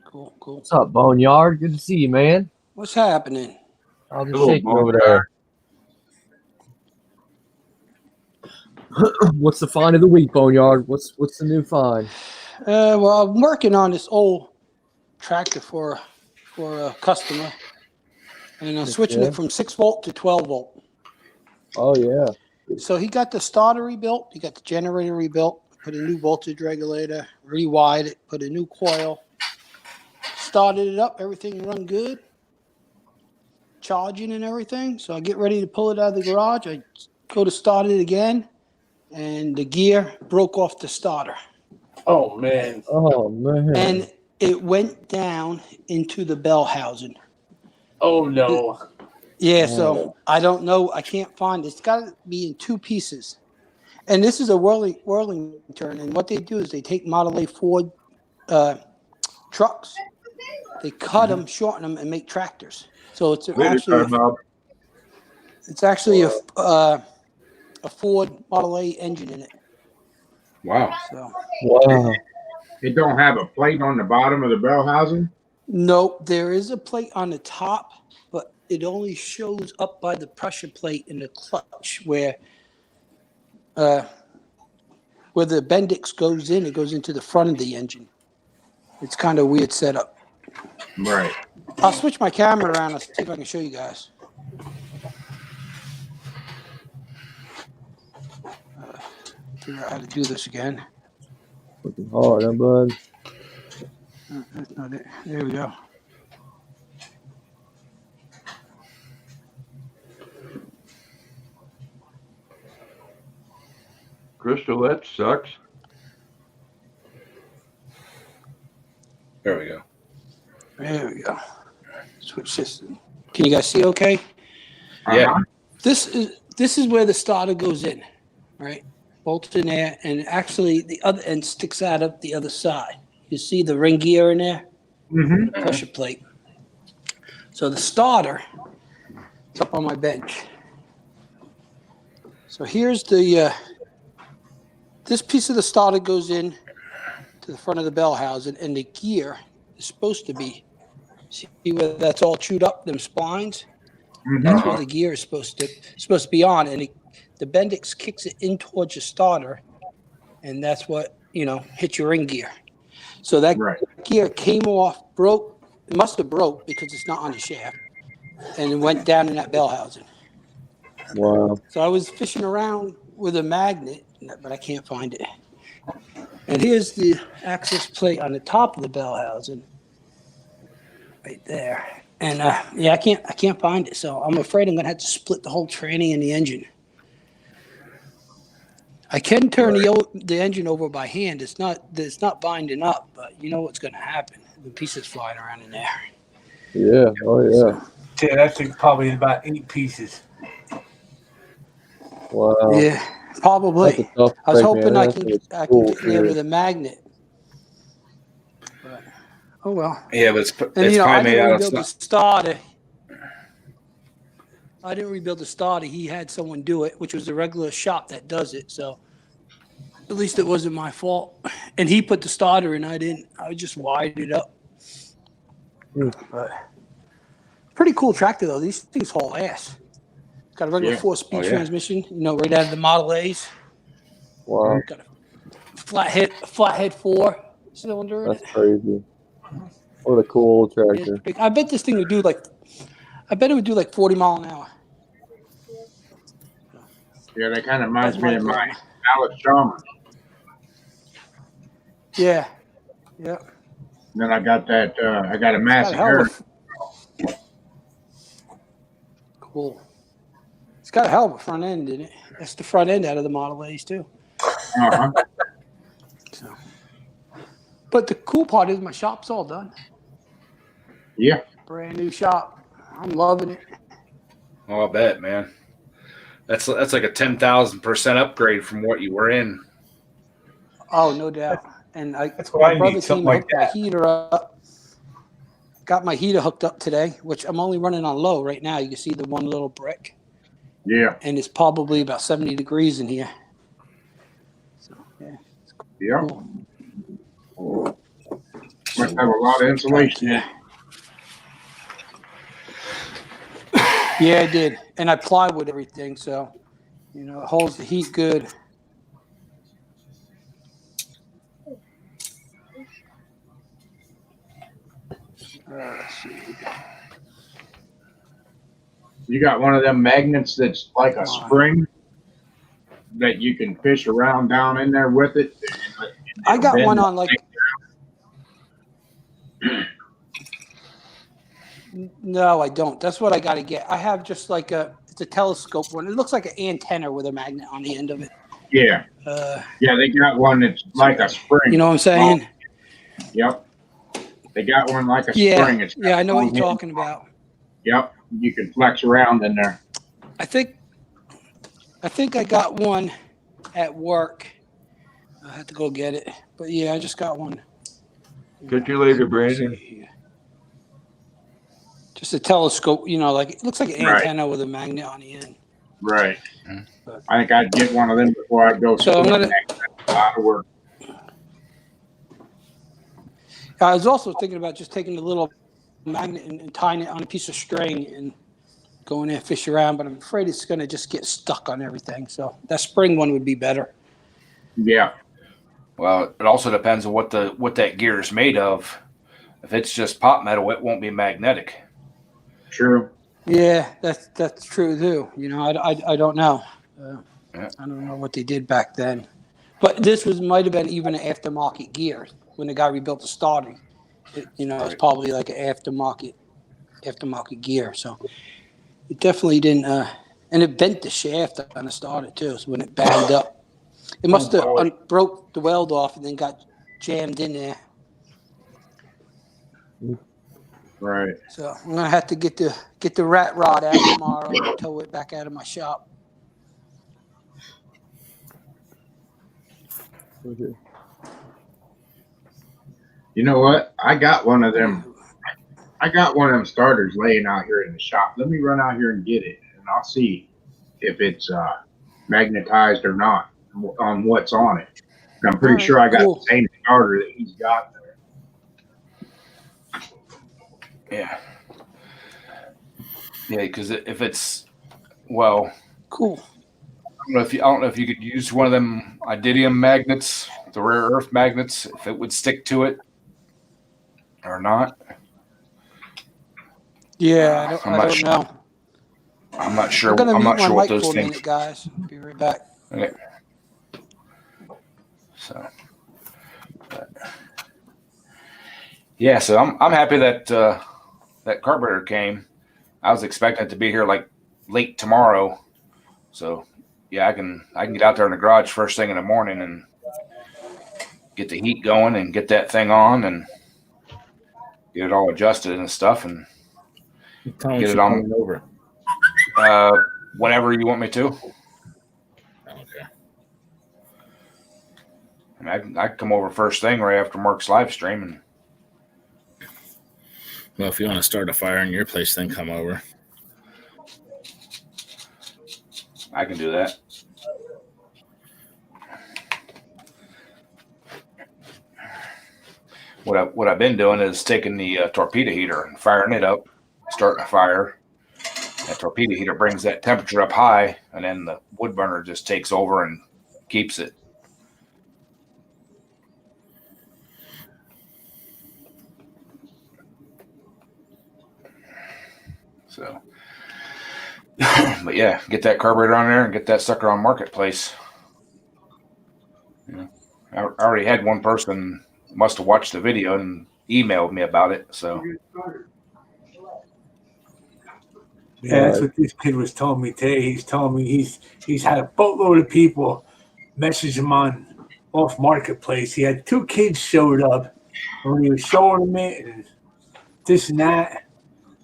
Cool. What's up, Boneyard? Good to see you, man. What's happening? How's the Hello, shaking over there? What's the find of the week, Boneyard? What's the new find? Well, I'm working on this old tractor for a customer, and I'm switching it from 6-volt to 12-volt. Oh yeah. So he got the starter rebuilt, he got the generator rebuilt, put a new voltage regulator, rewired it, put a new coil, started it up, everything run good, charging and everything. So I get ready to pull it out of the garage. I go to start it again, and the gear broke off the starter. Oh man. And it went down into the bell housing. Oh no. Yeah, so I don't know. I can't find it. It's got to be in two pieces. And this is a whirling turn. And what they do is they take Model A Ford trucks, they cut them, shorten them, and make tractors. So it's actually a Ford Model A engine in it. Wow. So. Wow. It don't have a plate on the bottom of the bell housing? Nope, there is a plate on the top, but it only shows up by the pressure plate in the clutch where the Bendix goes in. It goes into the front of the engine. It's kind of weird setup. Right. I'll switch my camera around and see if I can show you guys. Figure out how to do this again. Looking hard, huh, bud? That's not it. There we go. Crystal, that sucks. There we go. There we go. Switch this. Can you guys see okay? Yeah. This is where the starter goes in, right? Bolts in there, and actually the other end sticks out of the other side. You see the ring gear in there? Mm-hmm. The pusher plate. So the starter is up on my bench. So here's the this piece of the starter goes in to the front of the bell housing, and the gear is supposed to be, see where that's all chewed up, them splines? That's where the gear is supposed to be on, and the Bendix kicks it in towards your starter, and that's what, hits your ring gear. So that gear came off, broke. It must have broke because it's not on the shaft, and it went down in that bell housing. Wow. So I was fishing around with a magnet, but I can't find it. And here's the access plate on the top of the bell housing, right there. And I can't find it. So I'm afraid I'm gonna have to split the whole tranny and the engine. I can turn the engine over by hand. It's not binding up, but you know what's gonna happen. The pieces flying around in there. Yeah. Oh yeah. Yeah, that's probably about 8 pieces. Wow. Yeah, probably. That's a tough I was break, hoping man. I That's can a get cool in there with a magnet. But, oh well. Yeah, but it's And probably I made didn't out of rebuild the starter. I didn't rebuild the starter. He had someone do it, which was the regular shop that does it. So at least it wasn't my fault. And he put the starter in. I didn't. I just wired it up. But pretty cool tractor though. These things haul ass. Got a regular 4-speed transmission. Right out of the Model A's. Wow. Got a flathead 4-cylinder in it. That's crazy. What a cool tractor. I bet this thing would do like 40 mile an hour. Yeah, that kind of reminds me of my Alex Chalmers. Yeah. Yeah. And then I got that. I got a massive hair. Cool. It's got a hell of a front end in it. That's the front end out of the Model A's too. Uh-huh. But the cool part is my shop's all done. Yeah. Brand new shop. I'm loving it. Oh, I bet, man. That's like a 10,000% upgrade from what you were in. Oh, no doubt. And That's what I need, something like my that. heater up. Got my heater hooked up today, which I'm only running on low right now. You can see the one little brick. Yeah. And it's probably about 70 degrees in here. So, yeah. Yeah. Must have a lot of insulation. Yeah, I did. And I plywood everything, so, it holds the heat good. Let's see. You got one of them magnets that's like a spring that you can fish around down in there with it. I got one on like. No, I don't. That's what I got to get. I have just like it's a telescope one. It looks like an antenna with a magnet on the end of it. Yeah. Yeah, they got one that's like a spring. You know what I'm saying? Yep. They got one like a spring. It's I know what you're talking about. Yep. You can flex around in there. I think I got one at work. I have to go get it. But yeah, I just got one. Catch you later, Brandon. Just a telescope, like it looks like an antenna with a magnet on the end. Right. I think I'd get one of them before I go. So I'm gonna. A lot of work. I was also thinking about just taking the little magnet and tying it on a piece of string and going there, fish around, but I'm afraid it's going to just get stuck on everything. So that spring one would be better. Yeah. Well, it also depends on what that gear is made of. If it's just pot metal, it won't be magnetic. True. Yeah, that's true too. I don't know. I don't know what they did back then, but this might have been even an aftermarket gear when the guy rebuilt the starter. It's probably like an aftermarket gear. So it definitely didn't. And it bent the shaft on the starter too. So when it bagged up, it must have broke the weld off and then got jammed in there. Right. So I'm gonna have to get the rat rod out tomorrow and tow it back out of my shop. You know what? I got one of them. I got one of them starters laying out here in the shop. Let me run out here and get it, and I'll see if it's magnetized or not on what's on it. And I'm pretty sure I got the same starter that he's got there. Yeah. Yeah, because if it's cool. I don't know if you could use one of them iridium magnets, the rare earth magnets, if it would stick to it or not. Yeah, I don't know. I'm not sure. I'm not sure what mic those for a things. minute, guys. Be right back. Okay. So, yeah. So I'm happy that that carburetor came. I was expecting it to be here like late tomorrow. So yeah, I can get out there in the garage first thing in the morning and get the heat going and get that thing on and get it all adjusted and stuff and get it on over. Whenever you want me to. Okay. I mean, I can come over first thing right after Mark's live stream and. Well, if you want to start a fire in your place, then come over. I can do that. What I've been doing is taking the torpedo heater and firing it up, starting a fire. That torpedo heater brings that temperature up high, and then the wood burner just takes over and keeps it. So, but yeah, get that carburetor on there and get that sucker on Marketplace. You know, I already had one person must have watched the video and emailed me about it. So, yeah, that's what this kid was telling me today. He's telling me he's had a boatload of people message him on off Marketplace. He had 2 kids showed up, and when he was showing them it and this and that,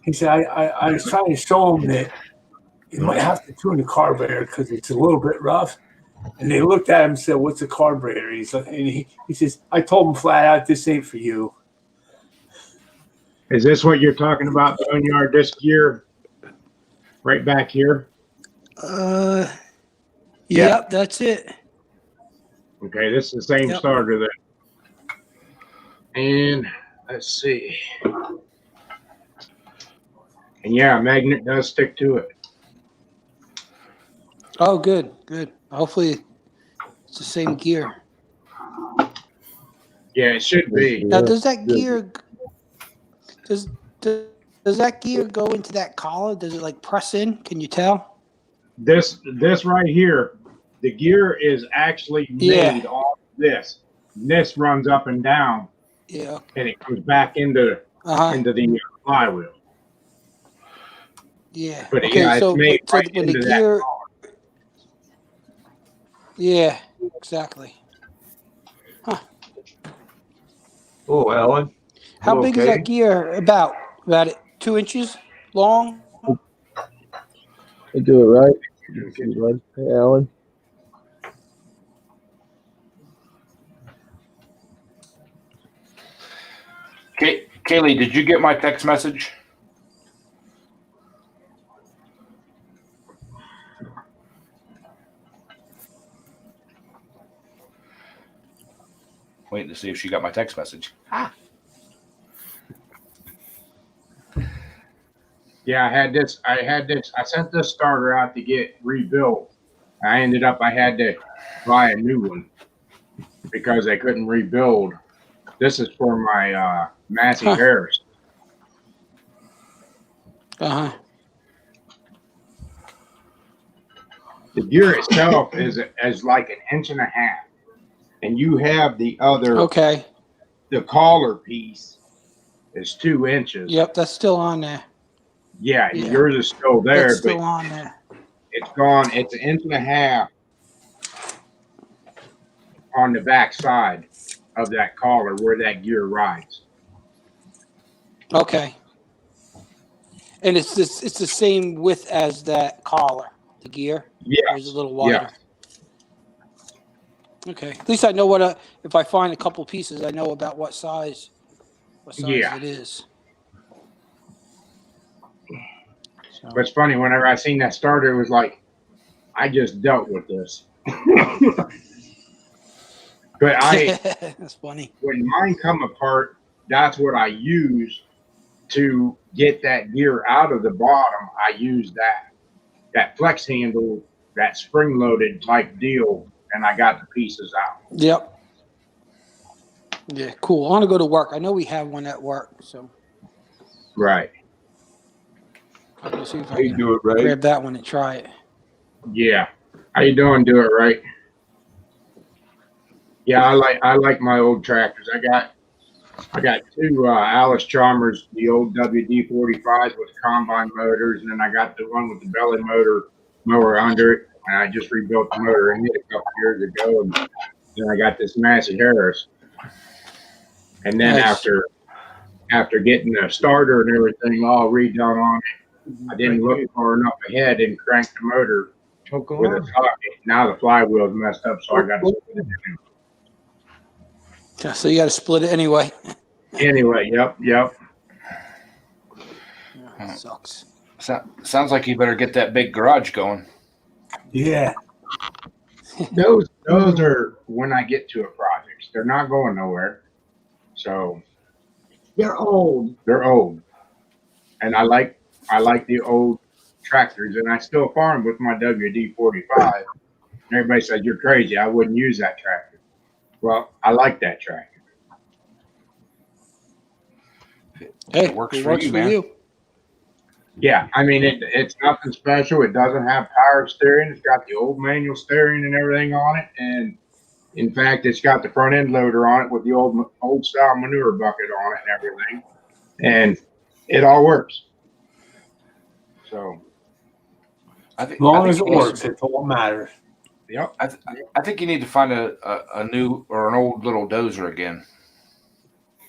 he said, I was trying to show him that you might have to tune the carburetor because it's a little bit rough. And they looked at him and said, "What's a carburetor?" He's like, and he says, "I told him flat out, this ain't for you." Is this what you're talking about, Junkyard? This gear right back here? Yep, that's it. Okay, this is the same starter there. And let's see. And yeah, magnet does stick to it. Oh, good. Hopefully, it's the same gear. Yeah, it should be. Now, does that gear does that gear go into that collar? Does it like press in? Can you tell? This right here, the gear is actually made off this. This runs up and down. Yeah. And it comes back into the flywheel. Yeah. But okay, yeah, so, it's made so right when the into gear. that. Yeah, exactly. Huh. Oh, Alan. How big is that gear? About it 2 inches long? I do it right. Hey, Alan. Kaylee, did you get my text message? Waiting to see if she got my text message. Yeah, I sent this starter out to get rebuilt. I had to buy a new one because I couldn't rebuild. This is for my Massey Harris. The gear itself is like 1.5 inches, and you have the other. Okay. The collar piece is 2 inches. Yep, that's still on there. Yeah, yours is still there. That's still on there. It's gone. It's 1.5 inches on the back side of that collar where that gear rides. Okay. And it's the same width as that collar, the gear. Yeah. Or is it a little wider? Okay. At least I know if I find a couple pieces, I know about what size Yeah. it is. So. But it's funny, whenever I seen that starter, it was like, I just dealt with this. But that's funny. When mine come apart, that's what I use to get that gear out of the bottom. I use that flex handle, that spring loaded type deal, and I got the pieces out. Yep. Yeah, cool. I want to go to work. I know we have one at work, so. Right. I'll see if I They can do it right. grab that one and try it. Yeah. How you doing? Do it right. Yeah, I like my old tractors. I got two Alice Chalmers, the old WD-45s with combine motors, and then I got the one with the belly mower under it, and I just rebuilt the motor in it a couple years ago, and then I got this Massey Harris. And then Nice. after getting the starter and everything all redone on it, I didn't look far enough ahead and cranked the motor with a socket. Now the flywheel's messed up, so I got to split it in. Yeah, so you got to split it anyway. Anyway, yep. Yeah, sucks. Sounds like you better get that big garage going. Yeah. Those are when I get to a project. They're not going nowhere. So They're old. they're old. And I like the old tractors, and I still farm with my WD-45. And everybody says, you're crazy. I wouldn't use that tractor. Well, I like that tractor. Hey, It works for you, man. Yeah, I mean, it's nothing special. It doesn't have power steering. It's got the old manual steering and everything on it. And in fact, it's got the front end loader on it with the old style manure bucket on it and everything. And it all works. So, As long as it works, it's all that matters. Yep. I think you need to find a new or an old little dozer again.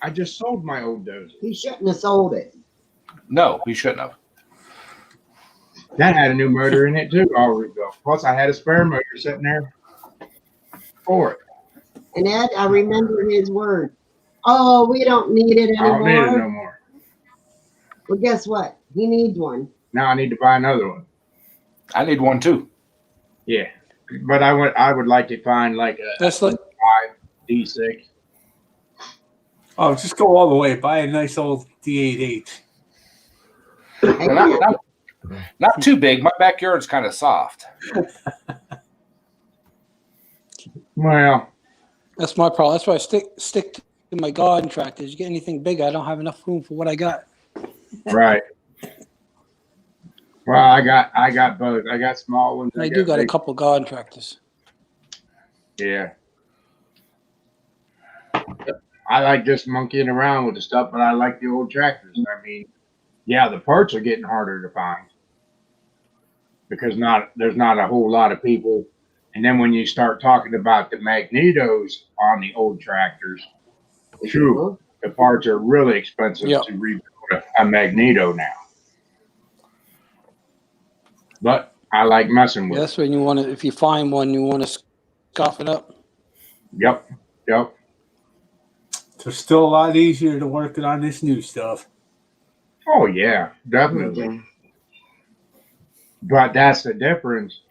I just sold my old dozer. He shouldn't have sold it. No, he shouldn't have. That had a new motor in it too, all rebuilt. Plus, I had a spare motor sitting there for it. And Ed, I remember his word. Oh, we don't need it I don't need it no anymore. more. Well, guess what? He needs one. Now I need to buy another one. I need one too. Yeah, but I would like to find like a That's like 5 D6. Oh, just go all the way. Buy a nice old D88. Not too big. My backyard's kind of soft. Well, that's my problem. That's why I stick to my garden tractors. You get anything big, I don't have enough room for what I got. right. Well, I got both. I got small ones. I do got a big. couple garden tractors. Yeah. I like just monkeying around with the stuff, but I like the old tractors. I mean, yeah, the parts are getting harder to find because there's not a whole lot of people. And then when you start talking about the magnetos on the old tractors, true, the parts are really expensive to rebuild a magneto now. But I like messing with That's when you want to, if you find one, you want to scuff it up. Yep. So it's still a lot easier to work on this new stuff. Oh, yeah, definitely. But that's the difference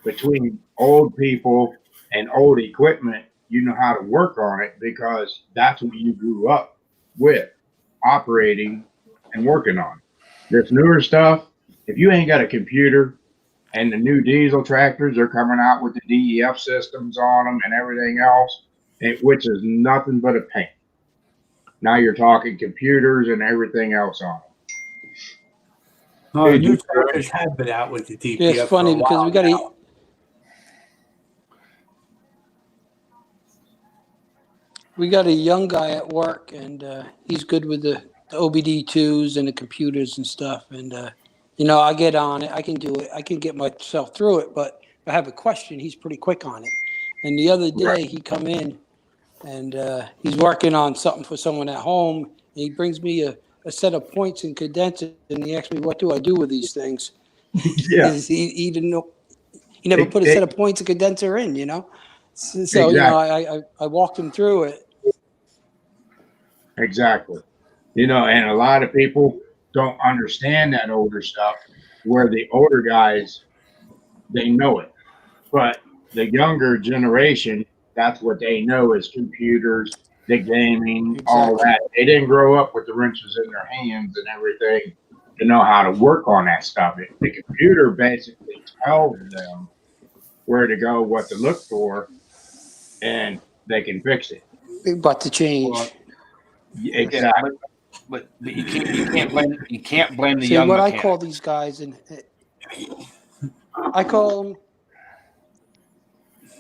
between old people and old equipment. You know how to work on it because that's what you grew up with, operating and working on. This newer stuff, if you ain't got a computer and the new diesel tractors are coming out with the DEF systems on them and everything else, which is nothing but a pain. Now you're talking computers and everything else on them. No, the new tractors have been out with the DPF. Yeah, it's funny because we got a young guy at work, and he's good with the OBD2s and the computers and stuff. And I get on it. I can do it. I can get myself through it. But if I have a question, he's pretty quick on it. And the other day, he come in, and he's working on something for someone at home. And he brings me a a set of points and condenser, and he asked me, "What do I do with these things?" Yeah. He didn't know. He never put a set of points and condenser in, you know. So Exactly. you know, I walked him through it. Exactly. You know, and a lot of people don't understand that older stuff, where the older guys, they know it. But the younger generation, that's what they know is computers, the gaming, all Exactly. that. They didn't grow up with the wrenches in their hands and everything to know how to work on that stuff. The computer basically tells them where to go, what to look for, and they can fix it. Big butt to change. Well, Exactly. but you can't blame the See, young what mechanic. I call these guys, and I call them.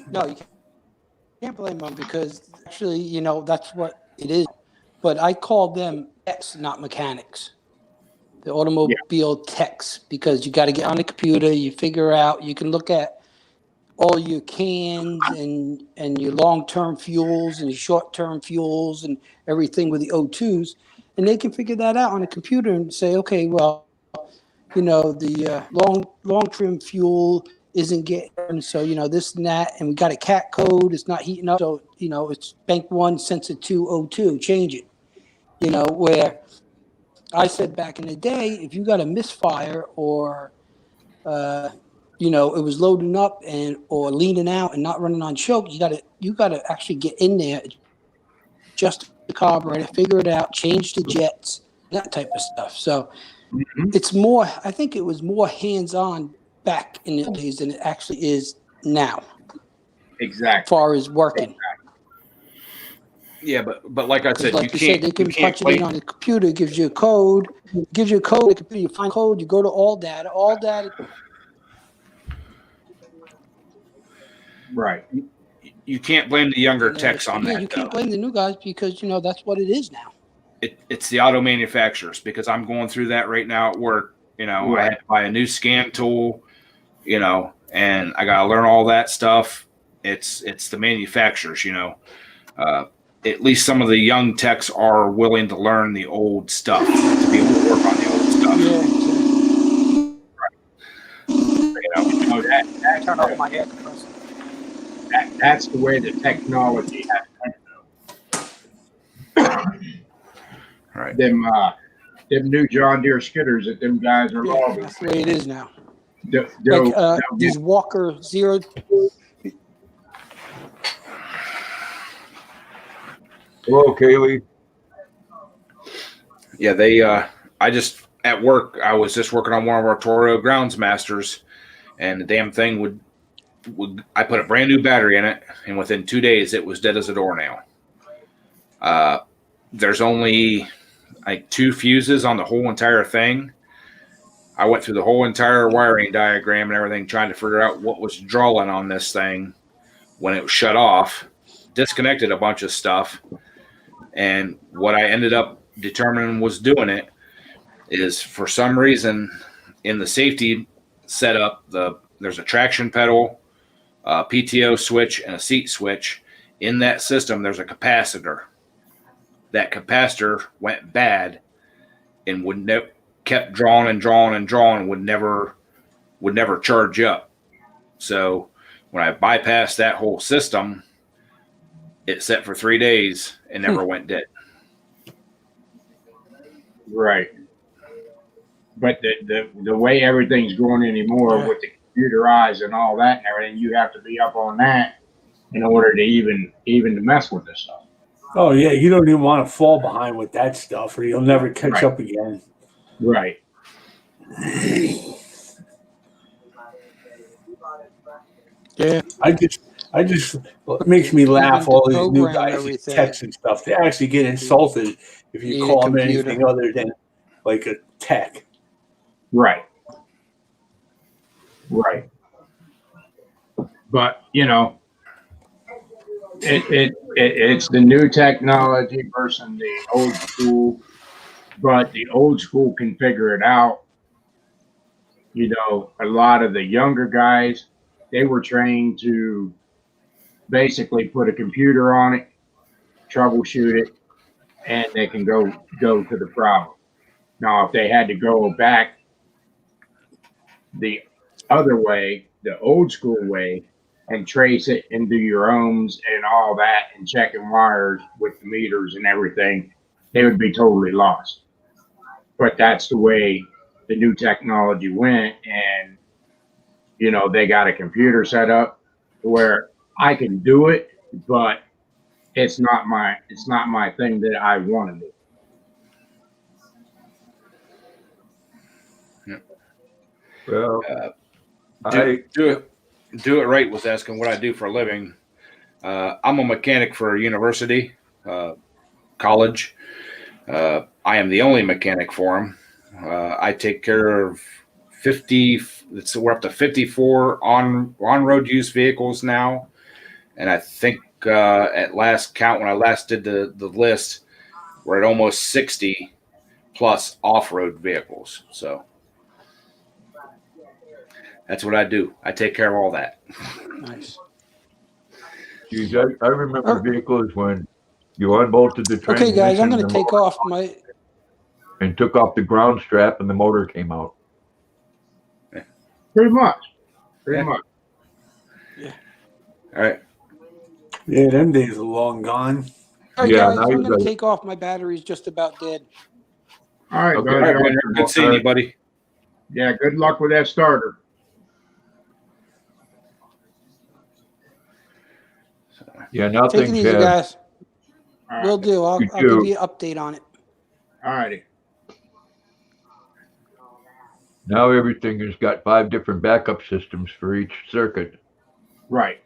No, you can't blame them because actually, you know, that's what it is. But I call them techs, not mechanics. The automobile techs, because you got to get on the computer, you figure out, you can look at all your cans and your long-term fuels and your short-term fuels and everything with the O2s, and they can figure that out on a computer and say, okay, well, you know, the long-term fuel isn't getting, so, you know, this and that, and we got a cat code, it's not heating up, so, you know, it's bank 1, sensor 2, O2, change it. You know, where I said back in the day, if you got a misfire or, you know, it was loading up and or leaning out and not running on choke, you gotta actually get in there, adjust the carburetor, figure it out, change the jets, that type of stuff. So it's more. I think it was more hands-on back in the days than it actually is now. Exactly. As far as working. Yeah, but like I said, Like you you said, can't they can punch it blame. in on the computer. It gives you a code. It gives you a code. The computer, you find code. You go to all data. All data. Right. You can't blame the younger techs on Yeah, that. you can't though. blame the new guys because you know that's what it is now. It's the auto manufacturers, because I'm going through that right now at work. You know, I Right. had to buy a new scan tool, you know, and I got to learn all that stuff. It's the manufacturers, you know. At least some of the young techs are willing to learn the old stuff to be able to work on the old stuff. You know, Turn off my air compressor. that's the way the technology has been. Right. Them new John Deere skidders that them guys are logging. That's the way it is now. They'll These Walker Zero. Hello, Kaylee. Yeah, they. I just at work. I was just working on one of our Toro Grounds Masters, and the damn thing would. I put a brand new battery in it, and within 2 days, it was dead as a doornail. There's only like 2 fuses on the whole entire thing. I went through the whole entire wiring diagram and everything, trying to figure out what was drawing on this thing when it was shut off. Disconnected a bunch of stuff. And what I ended up determining was doing it is, for some reason, in the safety setup, there's a traction pedal, a PTO switch, and a seat switch. In that system, there's a capacitor. That capacitor went bad and kept drawing and drawing and drawing, would never charge up. So when I bypassed that whole system, it set for 3 days and never went dead. Right. But the way everything's going anymore with the computerized and all that and everything, you have to be up on that in order to even to mess with this stuff. Oh yeah, you don't even want to fall behind with that stuff, or you'll never catch up again. Right. Yeah. I just it makes me laugh. All these new program guys, these everything. techs and stuff. They actually get insulted if you Need a call them computer. anything other than like a tech. Right. Right. But you know, it's the new technology versus the old school. But the old school can figure it out. You know, a lot of the younger guys, they were trained to basically put a computer on it, troubleshoot it, and they can go to the problem. Now, if they had to go back the other way, the old school way, and trace it and do your ohms and all that and checking wires with the meters and everything, they would be totally lost. But that's the way the new technology went, and they got a computer set up where I can do it, but it's not my thing that I want to do. Well, do it right was asking what I do for a living. I'm a mechanic for a university, college. I am the only mechanic for them. I take care of 50. We're up to 54 on-road use vehicles now, and I think at last count, when I last did the list, we're at almost 60 plus off-road vehicles. So that's what I do. I take care of all that. Nice. Geez, I remember vehicles when you unbolted the transmission. Okay, guys, I'm going to take off and took off the ground strap, and the motor came out. Pretty much. Yeah. All right. Yeah, them days are long gone. All right, Yeah, guys, now I'm you going to got it. take off. My battery's just about dead. All right, Okay. buddy. All right, Winter. Good seeing you, buddy. Yeah, good luck with that starter. Yeah, now Take it things easy, have. guys. All right. Will do. I'll You give too. you an update on it. All righty. Now everything has got 5 different backup systems for each circuit. Right.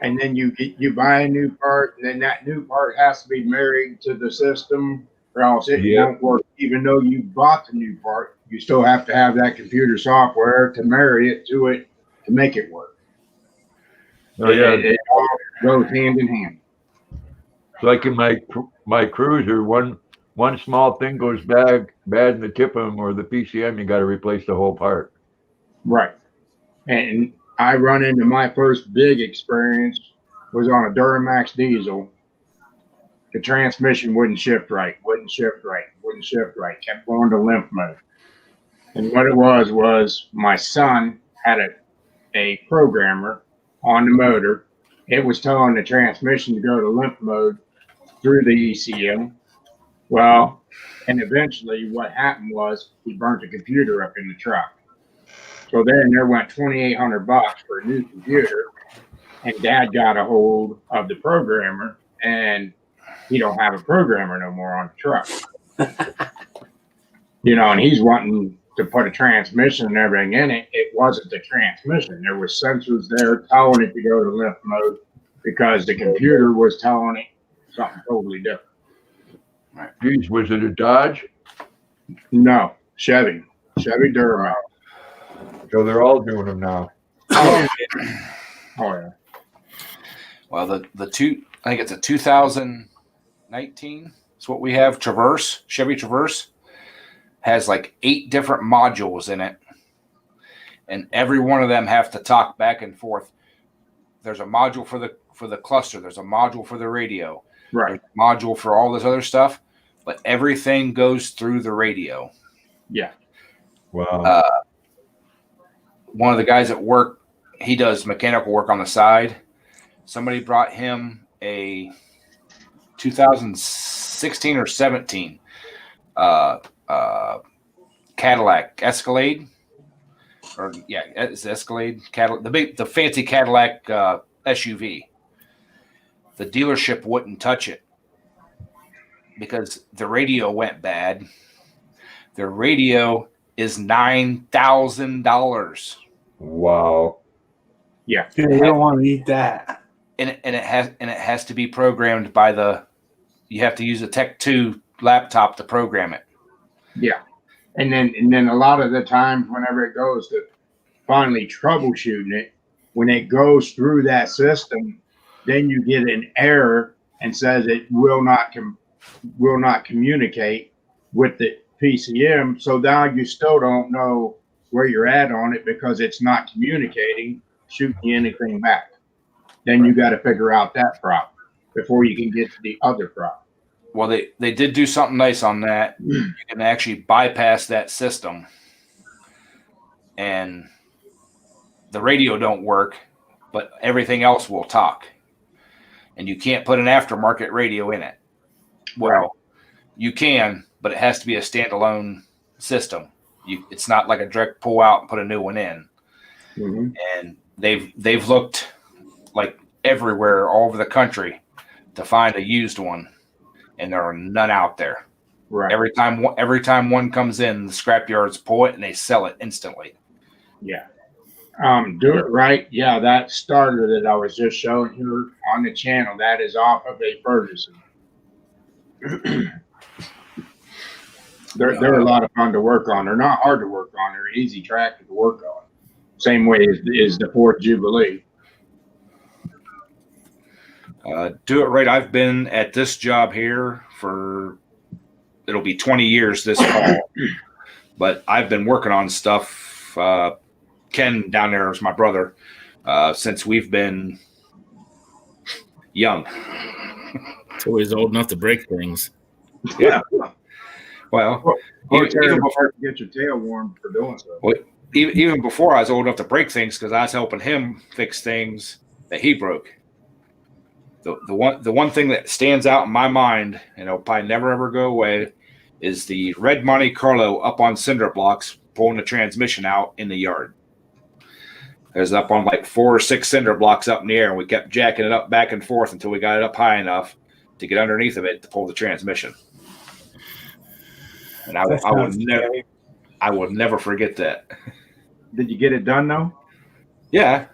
And then you buy a new part, and then that new part has to be married to the system, or else it won't work. Even though you bought the new part, you still have to have that computer software to marry it to it to make it work. Oh yeah, It all goes hand in hand. like in my Cruiser, one small thing goes bad in the TIPM or the PCM, you got to replace the whole part. Right. And I run into my first big experience was on a Duramax diesel. The transmission wouldn't shift right, kept going to limp mode. And what it was my son had a programmer on the motor. It was telling the transmission to go to limp mode through the ECM. Well, and eventually what happened was he burnt the computer up in the truck. So then there went $2,800 for a new computer, and Dad got a hold of the programmer, and he don't have a programmer no more on the truck. And he's wanting to put a transmission and everything in it. It wasn't the transmission. There was sensors there telling it to go to limp mode because the computer was telling it something totally different. Geez, was it a Dodge? No, Chevy Duramax. So they're all doing them now. Oh yeah. Well, I think it's a 2019. It's what we have. Chevy Traverse has like 8 different modules in it, and every one of them have to talk back and forth. There's a module for the cluster. There's a module for the radio. Right. Module for all this other stuff, but everything goes through the radio. Yeah. Wow. One of the guys at work, he does mechanical work on the side. Somebody brought him a 2016 or 17 Cadillac Escalade, it's Escalade Cadillac, the fancy Cadillac SUV. The dealership wouldn't touch it because the radio went bad. The radio is $9,000. Wow. Yeah. You don't want to eat that. And it has to be programmed by you have to use a Tech 2 laptop to program it. Yeah. And then a lot of the times whenever it goes to finally troubleshooting it, when it goes through that system, then you get an error and says it will not communicate with the PCM. So now you still don't know where you're at on it because it's not communicating, shooting you anything back. Then you got to figure out that problem before you can get to the other problem. Well, they did do something nice on that. You can actually bypass that system, and the radio don't work, but everything else will talk. And you can't put an aftermarket radio in it. Well, you can, but it has to be a standalone system. It's not like a direct pull out and put a new one in. Mm-hmm. And they've looked like everywhere all over the country to find a used one, and there are none out there. Right. Every time one comes in, the scrap yards pull it and they sell it instantly. Yeah. Do it right. Yeah, that starter that I was just showing here on the channel, that is off of a Ferguson. They're a lot of fun to work on. They're not hard to work on. They're an easy tractor to work on. Same way as the Ford Jubilee. Do it right. I've been at this job here for, it'll be 20 years this fall, but I've been working on stuff. Ken down there is my brother, since we've been young. So he's old enough to break things. Yeah. Well, Or even before you get your tail warm for doing so. Well, even before I was old enough to break things, because I was helping him fix things that he broke. The one thing that stands out in my mind, and it'll probably never ever go away, is the red Monte Carlo up on cinder blocks pulling the transmission out in the yard. It was up on like 4 or 6 cinder blocks up in the air, and we kept jacking it up back and forth until we got it up high enough to get underneath of it to pull the transmission. And I would never forget that. Did you get it done though? Yeah.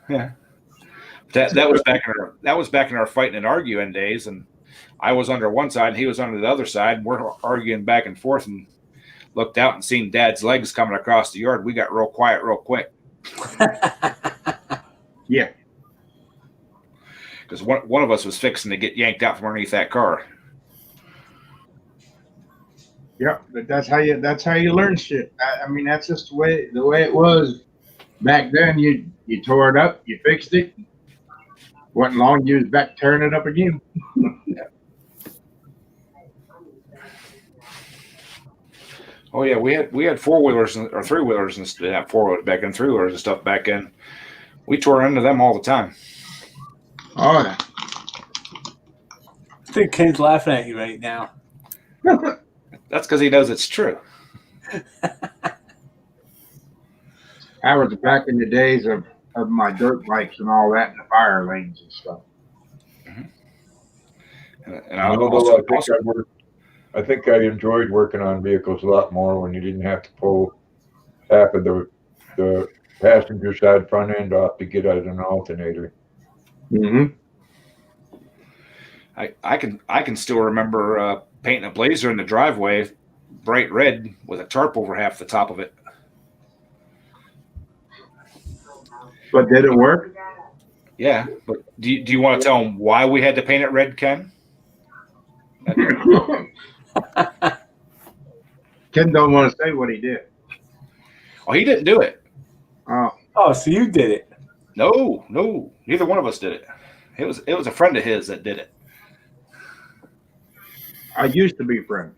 That was back in our fighting and arguing days, and I was under one side and he was under the other side, and we're arguing back and forth, and looked out and seen Dad's legs coming across the yard. We got real quiet real quick. Yeah. Because one of us was fixing to get yanked out from underneath that car. Yeah, but that's how you learn shit. I mean, that's just the way it was back then. You tore it up, you fixed it. Wasn't long, you was back tearing it up again. Yeah. Oh yeah, we had 4-wheelers or 3-wheelers and 4-wheelers back in, 3-wheelers and stuff back in. We tore into them all the time. Oh yeah. I think Ken's laughing at you right now. That's because he knows it's true. I was back in the days of my dirt bikes and all that in the fire lanes and stuff. Mm-hmm. And I think I enjoyed working on vehicles a lot more when you didn't have to pull half of the passenger side front end off to get at an alternator. Mm-hmm. I can still remember painting a Blazer in the driveway, bright red with a tarp over half the top of it. But did it work? Yeah, but do you want to tell them why we had to paint it red, Ken? Ken don't want to say what he did. Oh, he didn't do it. Oh, so you did it? No, neither one of us did it. It was a friend of his that did it. I used to be friends.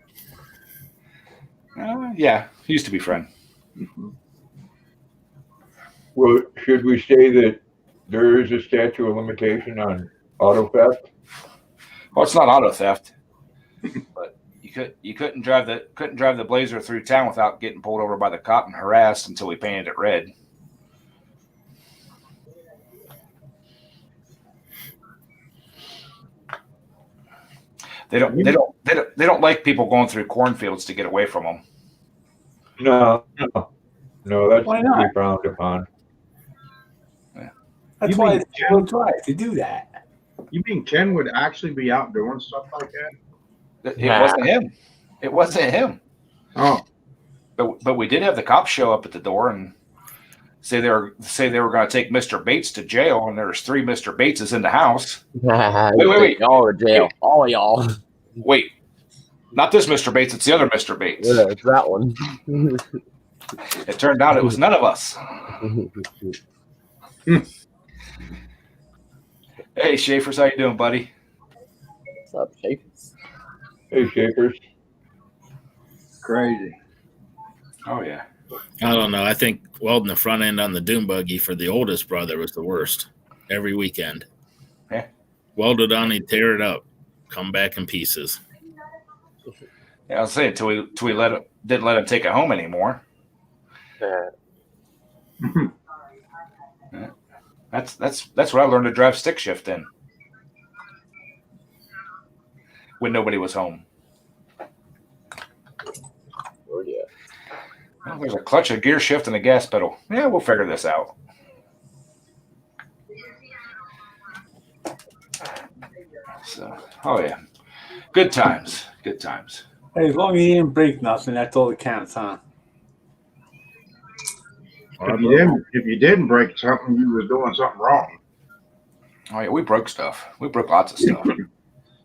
Yeah, used to be friend. Mm-hmm. Well, should we say that there is a statute of limitation on auto theft? Well, it's not auto theft, but you couldn't drive the Blazer through town without getting pulled over by the cop and harassed until we painted it red. They don't like people going through cornfields to get away from them. No, that's Why not? frowned upon. That's why it's illegal drive to do that. You mean Ken would actually be out doing stuff like that? It wasn't him. It wasn't him. Oh, but we did have the cops show up at the door and say they were going to take Mr. Bates to jail, and there's 3 Mr. Bateses in the house. Wait. Y'all are jail. All of y'all. Wait. Not this Mr. Bates, it's the other Mr. Bates. Yeah, it's that one. It turned out it was none of us. Hey, Schaefer's, how you doing, buddy? What's up, Schaefer's? Hey, Shakers. Crazy. Oh yeah. I don't know. I think welding the front end on the dune buggy for the oldest brother was the worst. Every weekend. Yeah. Weld it on, he'd tear it up, come back in pieces. Yeah, I was saying till we didn't let him take it home anymore. Yeah. That's what I learned to drive stick shift in. When nobody was home. Oh yeah. Well, there's a clutch, a gear shift, and a gas pedal. Yeah, we'll figure this out. So, oh yeah, good times, good times. Hey, as long as you didn't break nothing, that's all that counts, huh? If you didn't break something, you was doing something wrong. Oh yeah, we broke stuff. We broke lots of stuff.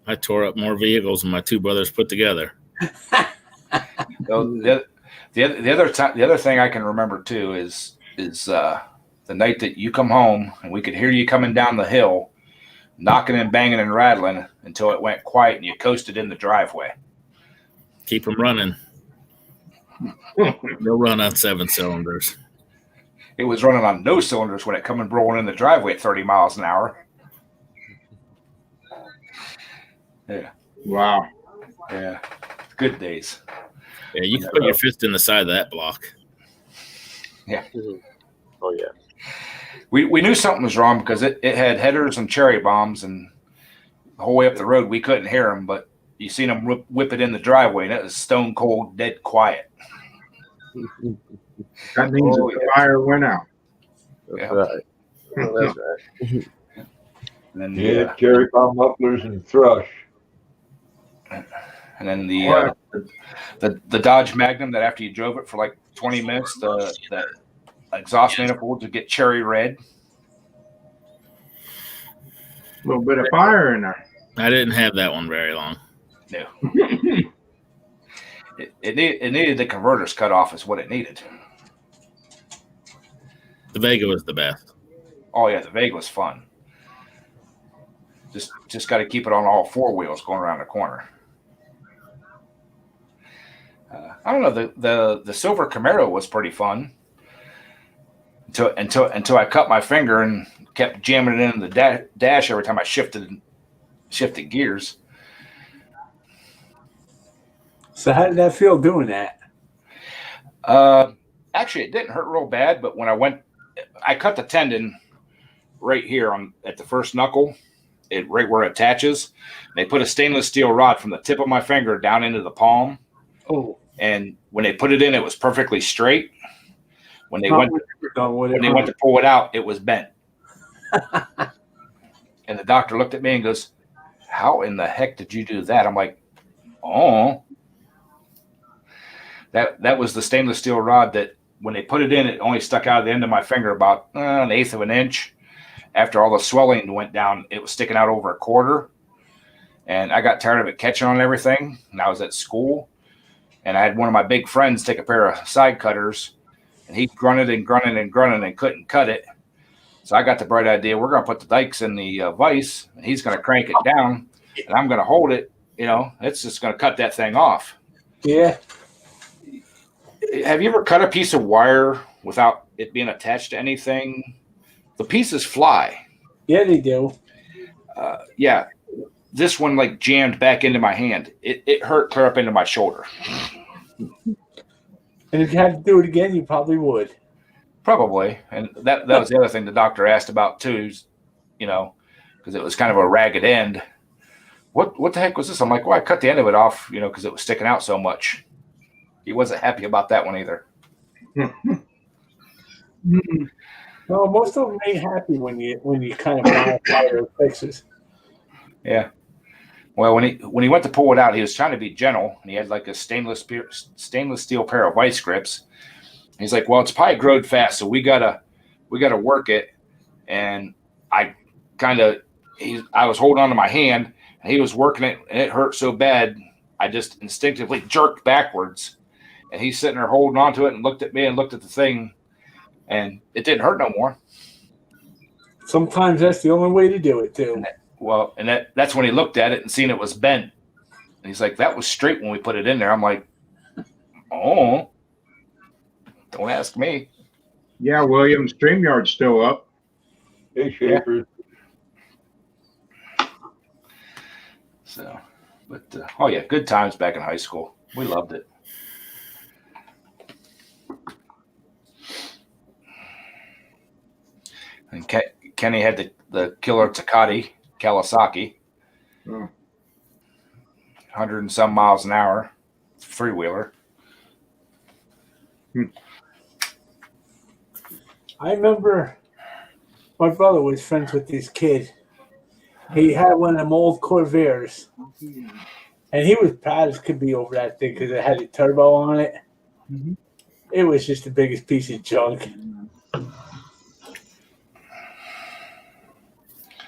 I tore up more vehicles than my two brothers put together. The other thing I can remember too is the night that you come home and we could hear you coming down the hill, knocking and banging and rattling until it went quiet and you coasted in the driveway. Keep them running. They'll run on 7 cylinders. It was running on no cylinders when it come and rolling in the driveway at 30 miles an hour. Yeah. Wow. Yeah. Good days. Yeah, you can put your fist in the side of that block. Yeah. Oh yeah. We knew something was wrong because it had headers and cherry bombs, and the whole way up the road we couldn't hear them, but you seen them whip it in the driveway, and it was stone cold, dead quiet. That means that the fire went out. That's Yeah. right. That's right. And then Yeah, cherry bomb mufflers and thrush. and then the Dodge Magnum that after you drove it for like 20 minutes, the exhaust manifold to get cherry red. A little bit of fire in there. I didn't have that one very long. No. it needed the converters cut off is what it needed. The Vega was the best. Oh yeah, the Vega was fun. Just got to keep it on all 4 wheels going around the corner. I don't know. The silver Camaro was pretty fun until I cut my finger and kept jamming it in the dash every time I shifted gears. So how did that feel doing that? Actually, it didn't hurt real bad, but when I cut the tendon right here at the first knuckle, right where it attaches. They put a stainless steel rod from the tip of my finger down into the palm. Oh. And when they put it in, it was perfectly straight. When they went to pull it out, it was bent. And the doctor looked at me and goes, "How in the heck did you do that?" I'm like, "Oh." That was the stainless steel rod that when they put it in, it only stuck out at the end of my finger about 1/8 of an inch. After all the swelling went down, it was sticking out over 1/4. And I got tired of it catching on everything. And I was at school. And I had one of my big friends take a pair of side cutters. And he grunted and grunted and grunted and couldn't cut it. So I got the bright idea, we're going to put the dikes in the vise. And he's going to crank it down. And I'm going to hold it. It's just going to cut that thing off. Yeah. Have you ever cut a piece of wire without it being attached to anything? The pieces fly. Yeah, they do. Yeah. This one like jammed back into my hand. It hurt clear up into my shoulder. And if you had to do it again, you probably would. Probably. And that was the other thing the doctor asked about too, because it was kind of a ragged end. What the heck was this? I'm like, well, I cut the end of it off, because it was sticking out so much. He wasn't happy about that one either. No, most of them ain't happy when you kind of modify those fixes. Yeah. Well, when he went to pull it out, he was trying to be gentle, and he had like a stainless steel pair of vice grips. He's like, "Well, it's probably growed fast, so we gotta work it." And I was holding on to my hand, and he was working it, and it hurt so bad, I just instinctively jerked backwards. And he's sitting there holding on to it and looked at me and looked at the thing, and it didn't hurt no more. Sometimes that's the only way to do it, too. And that's when he looked at it and seen it was bent. he's like, that was straight when we put it in there. I'm like, oh, don't ask me. Yeah, William, StreamYard's still up. Hey, Schaefer. So, but oh yeah, good times back in high school. We loved it. And Kenny had the killer Takati Kawasaki, 100 and some miles an hour, freewheeler. I remember my brother was friends with this kid. He had one of them old Corvairs, and he was proud as could be over that thing because it had a turbo on it. Mm-hmm. It was just the biggest piece of junk.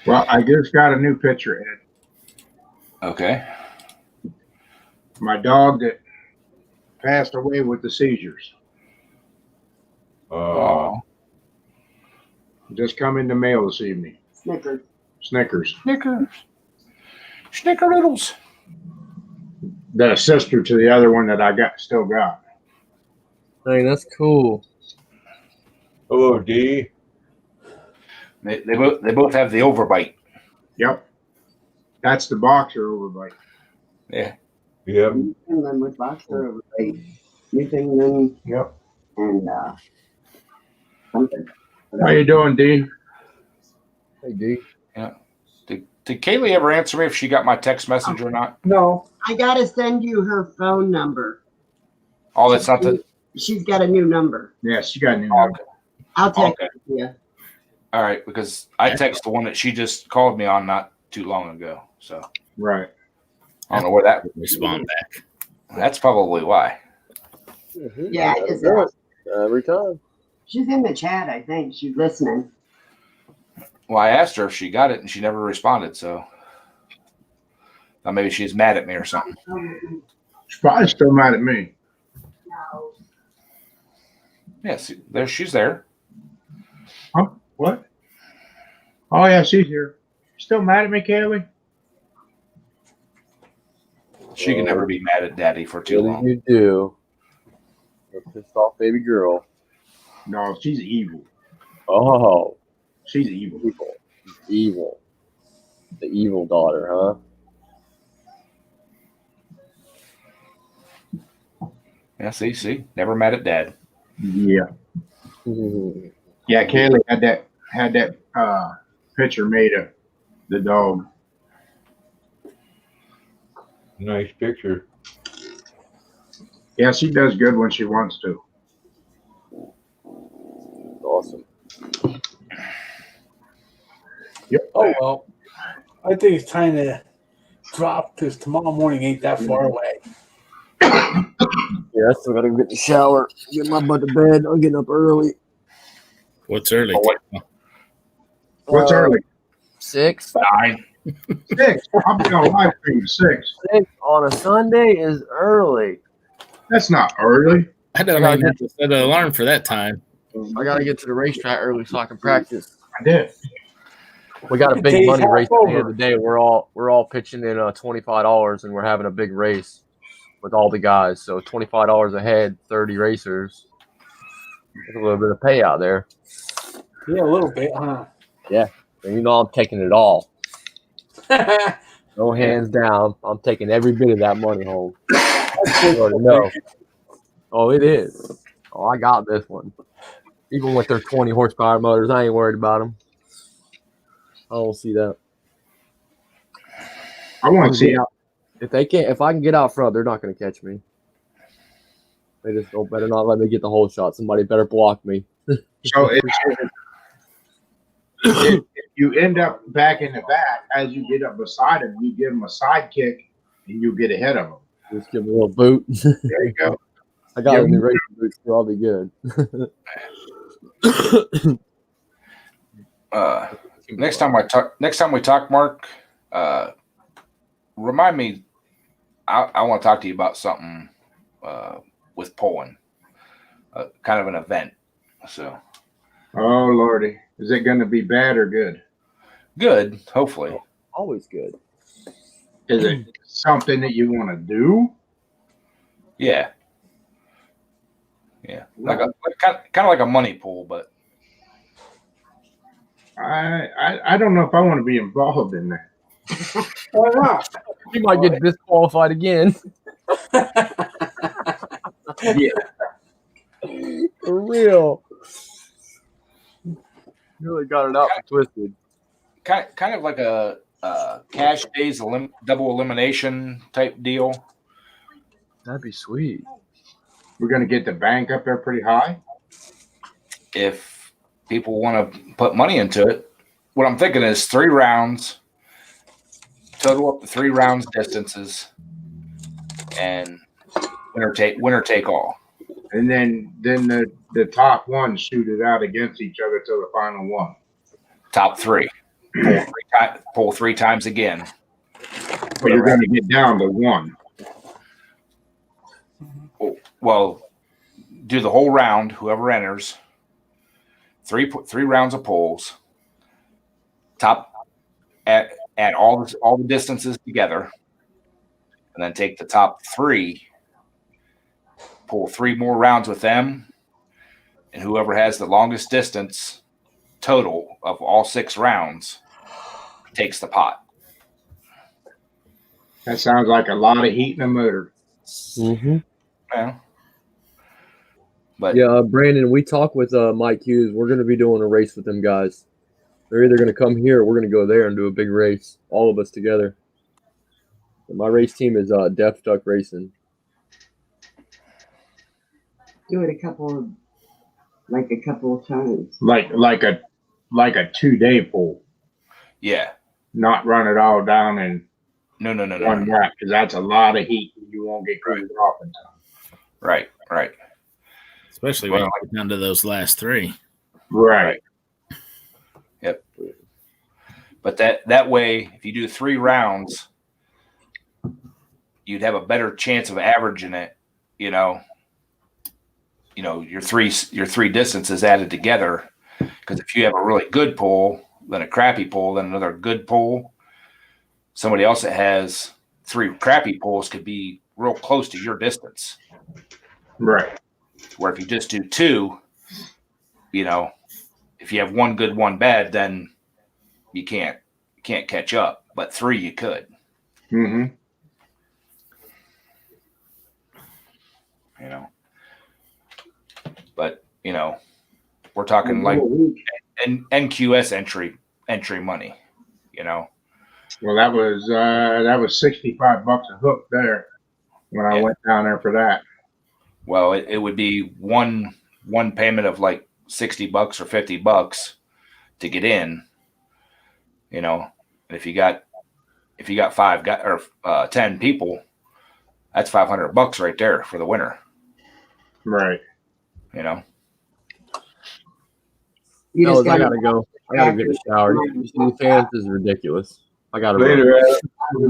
Well, I just got a new picture, Ed. Okay. My dog that passed away with the seizures. Oh. Just come in the mail this evening. Snickers. Snickers. Snickerdoodles. The sister to the other one that I still got. Hey, that's cool. Hello, D. They both have the overbite. Yep. That's the boxer overbite. Yeah. Yep. Newfoundland with boxer overweight. Newfoundland. Yep. And something. How you doing, D? Hey, D. Yeah. Did Kaylee ever answer me if she got my text message or not? No. I gotta send you her phone number. Oh, that's not the. She's got a new number. Yes, she got a new number. I'll text Okay. it to you. All right, because I texted the one that she just called me on not too long ago. So Right. I don't know where that. Respond back. That's probably why. Yeah, it's, Every time. she's in the chat, I think. She's listening. Well, I asked her if she got it, and she never responded. So maybe she's mad at me or something. She's probably still mad at me. No. Yes, there she's there. Huh? What? Oh, yeah, she's here. Still mad at me, Kaylee? She can never be mad at Daddy for too What long. do you do? You're a pissed off baby girl. No, she's evil. Oh, She's evil. evil. The evil daughter, huh? Yeah, see, never mad at Dad. Yeah. Yeah, Kaylee had that picture made of the dog. Nice picture. Yeah, she does good when she wants to. Awesome. Yep. Oh, well. I think it's time to drop because tomorrow morning ain't that far away. Yeah, I still gotta get in the shower, get my butt to bed. I'm getting up early. What's early? What's early? 6. 9. 6. I'll be on live stream 6. 6 on a Sunday is early. That's not early. I don't even have to set an alarm for that time. I gotta get to the racetrack early so I can practice. I did. We got a The big day's money half race at the end of over. the day. We're all pitching in $25, and we're having a big race with all the guys. So $25 a head, 30 racers. There's a little bit of payout there. Yeah, a little bit, huh? Yeah, and you know I'm taking it all. No hands down. I'm taking every bit of that money home. You already know. Oh, it is. Oh, I got this one. Even with their 20 horsepower motors, I ain't worried about them. I don't see that. I want to see out. If I can get out front, they're not going to catch me. They just better not let me get the whole shot. Somebody better block me. So if you end up back in the back, as you get up beside him, you give him a side kick and you get ahead of him. Just give him a little boot. There you go. I got a new racing boot, so I'll be good. Next time we talk, Mark, remind me. I want to talk to you about something with Poland, kind of an event. So. Oh Lordy, is it going to be bad or good? Good, hopefully. Always good. Is it something that you want to do? Yeah. Yeah. Kind of like a money pool, but I don't know if I want to be involved in that. Why not? You might get disqualified again. Yeah. For real. Really got it out and twisted. kind of like a cash days double elimination type deal. That'd be sweet. We're going to get the bank up there pretty high. If people want to put money into it, what I'm thinking is 3 rounds, total up to 3 rounds distances, and winner take all. And then the top one shoot it out against each other till the final one. Top 3. Pull 3 times again. But you're going to get down to 1. Well, do the whole round, whoever enters. 3 rounds of pulls. Top add all the distances together, and then take the top 3. Pull 3 more rounds with them, and whoever has the longest distance total of all 6 rounds takes the pot. That sounds like a lot of heat in a motor. Mm-hmm. Yeah. But yeah, Brandon, we talked with Mike Hughes. We're going to be doing a race with them guys. They're either going to come here or we're going to go there and do a big race, all of us together. And my race team is Deaf Duck Racing. Do it a couple of times. Like a 2-day pull. Yeah. Not run it all down in no. one wrap, because that's a lot of heat. You won't get cooled off in time. Right. Especially when you get down to those last 3. Right. Yep. But that way, if you do 3 rounds, you'd have a better chance of averaging it. Your 3 distances added together. Because if you have a really good pull, then a crappy pull, then another good pull, somebody else that has 3 crappy pulls could be real close to your distance. Right. Where if you just do 2, if you have 1 good, 1 bad, then you can't catch up. But 3 you could. Mm-hmm. But we're talking like NQS entry money. Well, that was $65 a hook there when I went down there for that. Well, it would be one payment of like $60 or $50 to get in. And if you got 5 or 10 people, that's $500 right there for the winner. Right. I gotta go. I gotta get a shower. These fans is ridiculous. I gotta Later, I'm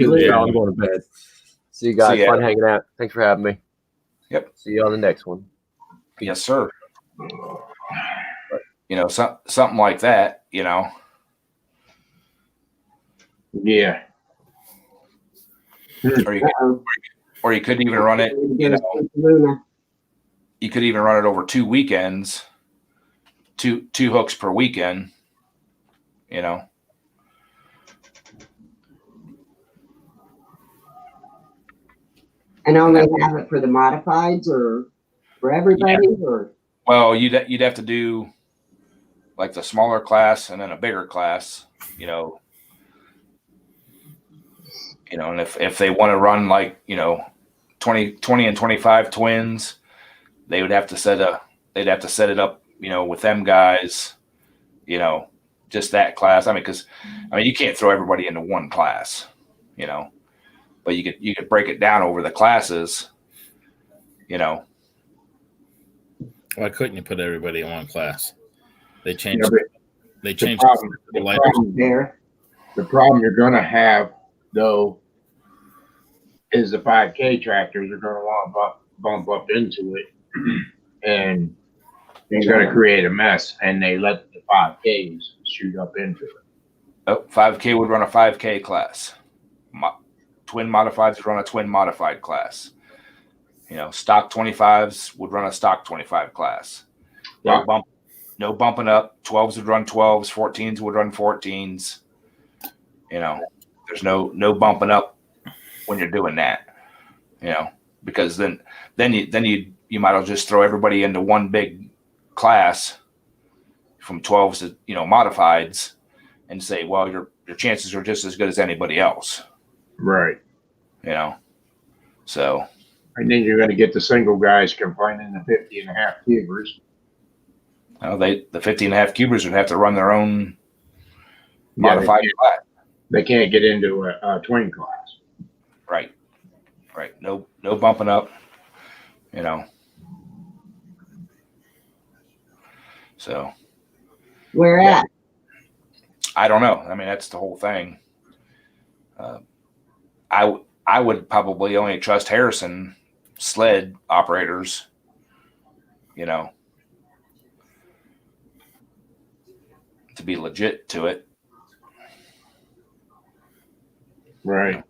going to bed. See you guys. Fun hanging out. Thanks for having me. Yep. See you on the next one. Yes, sir. But, something like that. Yeah. Or you could even run it. You could even run it over 2 weekends. 2 hooks per weekend. And only have it for the modifieds or for everybody, or well, you'd have to do like the smaller class and then a bigger class, and if they want to run like 20 and 25 twins, they'd have to set it up, with them guys, just that class. Because you can't throw everybody into one class, but you could break it down over the classes, Why couldn't you put everybody in one class? They changed. The problem you're going to have, though, is the 5K tractors are going to want to bump up into it, and it's going to create a mess. And they let the 5Ks shoot up into it. Oh, 5K would run a 5K class. twin modifieds would run a twin modified class. Stock 25s would run a stock 25 class. No bumping up. 12s would run 12s. 14s would run 14s. There's no bumping up when you're doing that. Because then you might as well just throw everybody into one big class from 12s to modifieds and say, well, your chances are just as good as anybody else. Right. So. And then you're going to get the single guys complaining the 50.5 cubers. The 50.5 cubers would have to run their own modified class. They can't get into a twin class. Right. No bumping up. So. Where at? I don't know. I mean, that's the whole thing. I would probably only trust Harrison sled operators, to be legit to it. Right.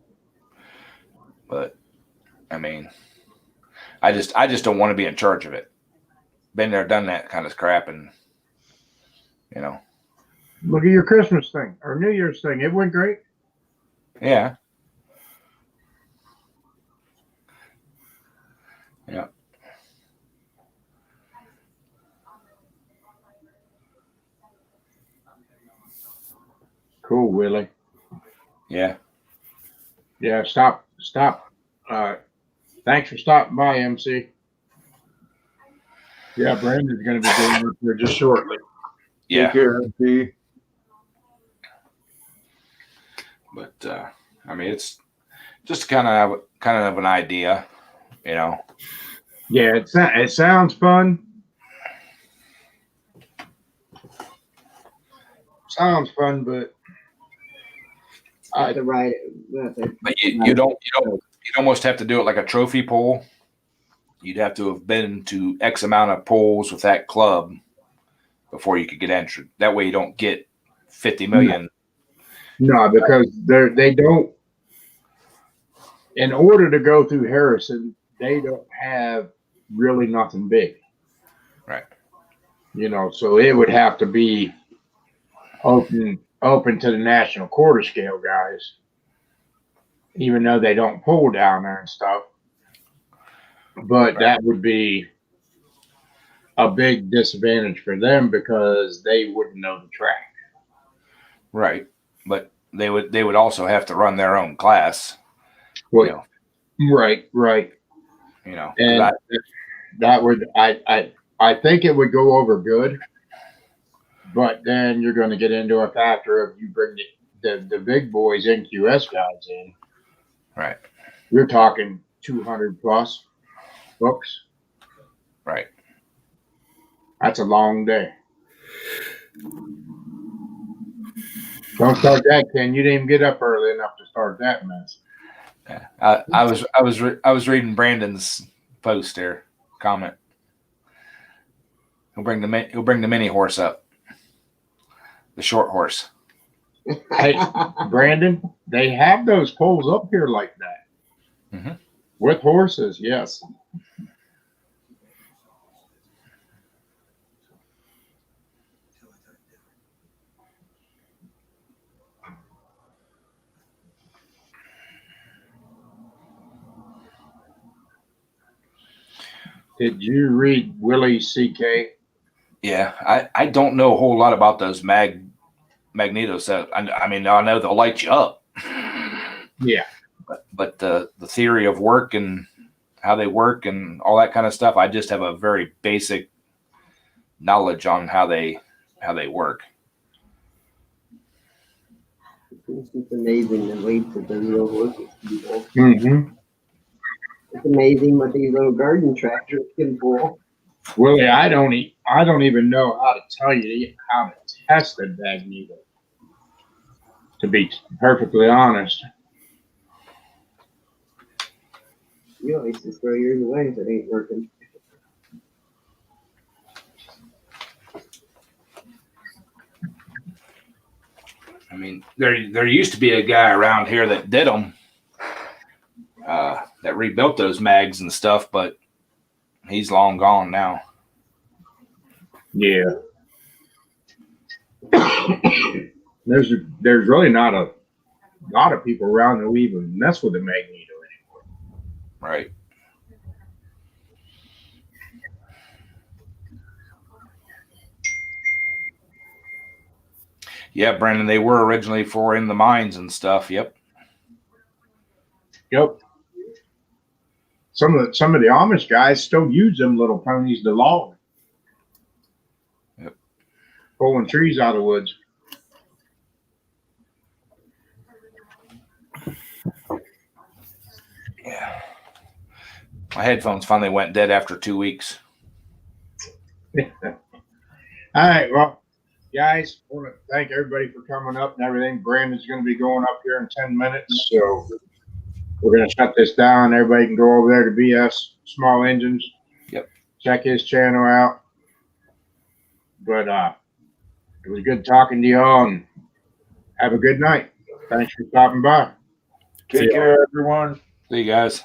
But I mean, I just don't want to be in charge of it. Been there, done that kind of crap, and Look at your Christmas thing or New Year's thing. It went great. Yeah. Yeah. Cool, Willie. Yeah. Yeah, stop. Thanks for stopping by, MC. Yeah, Brandon's going to be doing it here just shortly. Yeah. Take care, MC. But I mean, it's just kind of an idea, Yeah, it sounds fun. Sounds fun, but The right. But you'd almost have to do it like a trophy poll. You'd have to have been to X amount of polls with that club before you could get entered. That way you don't get 50 million. No, because they don't. In order to go through Harrison, they don't have really nothing big. Right. So it would have to be open to the national quarter scale guys, even though they don't pull down there and stuff. But that would be a big disadvantage for them because they wouldn't know the track. Right. But they would also have to run their own class. Well, Right. And that would I think it would go over good, but then you're going to get into a factor of you bring the big boys NQS guys in. Right. You're talking 200 plus books. Right. That's a long day. Don't start that, Ken. You didn't even get up early enough to start that mess. Yeah. I was reading Brandon's post there, comment. He'll bring the mini horse up, the short horse. Hey, Brandon, they have those poles up here like that. Mm-hmm. With horses, yes. Did you read Willie C.K.? Yeah, I don't know a whole lot about those magneto sets. I mean, I know they'll light you up. Yeah. But the theory of work and how they work and all that kind of stuff, I just have a very basic knowledge on how they work. It's amazing the weights that those little horses can pull. Mm-hmm. It's amazing what these little garden tractors can pull. Willie, I don't even know how to tell you how to test a magneto. To be perfectly honest. You always just throw yours away if it ain't working. I mean, there used to be a guy around here that did them, that rebuilt those mags and stuff, but he's long gone now. Yeah. There's really not a lot of people around who even mess with the magneto anymore. Right. Yeah, Brandon, they were originally for in the mines and stuff. Yep. Yep. Some of the Amish guys still use them little ponies to log. Yep. Pulling trees out of the woods. Yeah. My headphones finally went dead after 2 weeks. All right, well, guys, I want to thank everybody for coming up and everything. Brandon's going to be going up here in 10 minutes, so we're going to shut this down. Everybody can go over there to BS Small Engines. Yep. Check his channel out. But it was good talking to y'all, and have a good night. Thanks for stopping by. Take care, everyone. See you guys.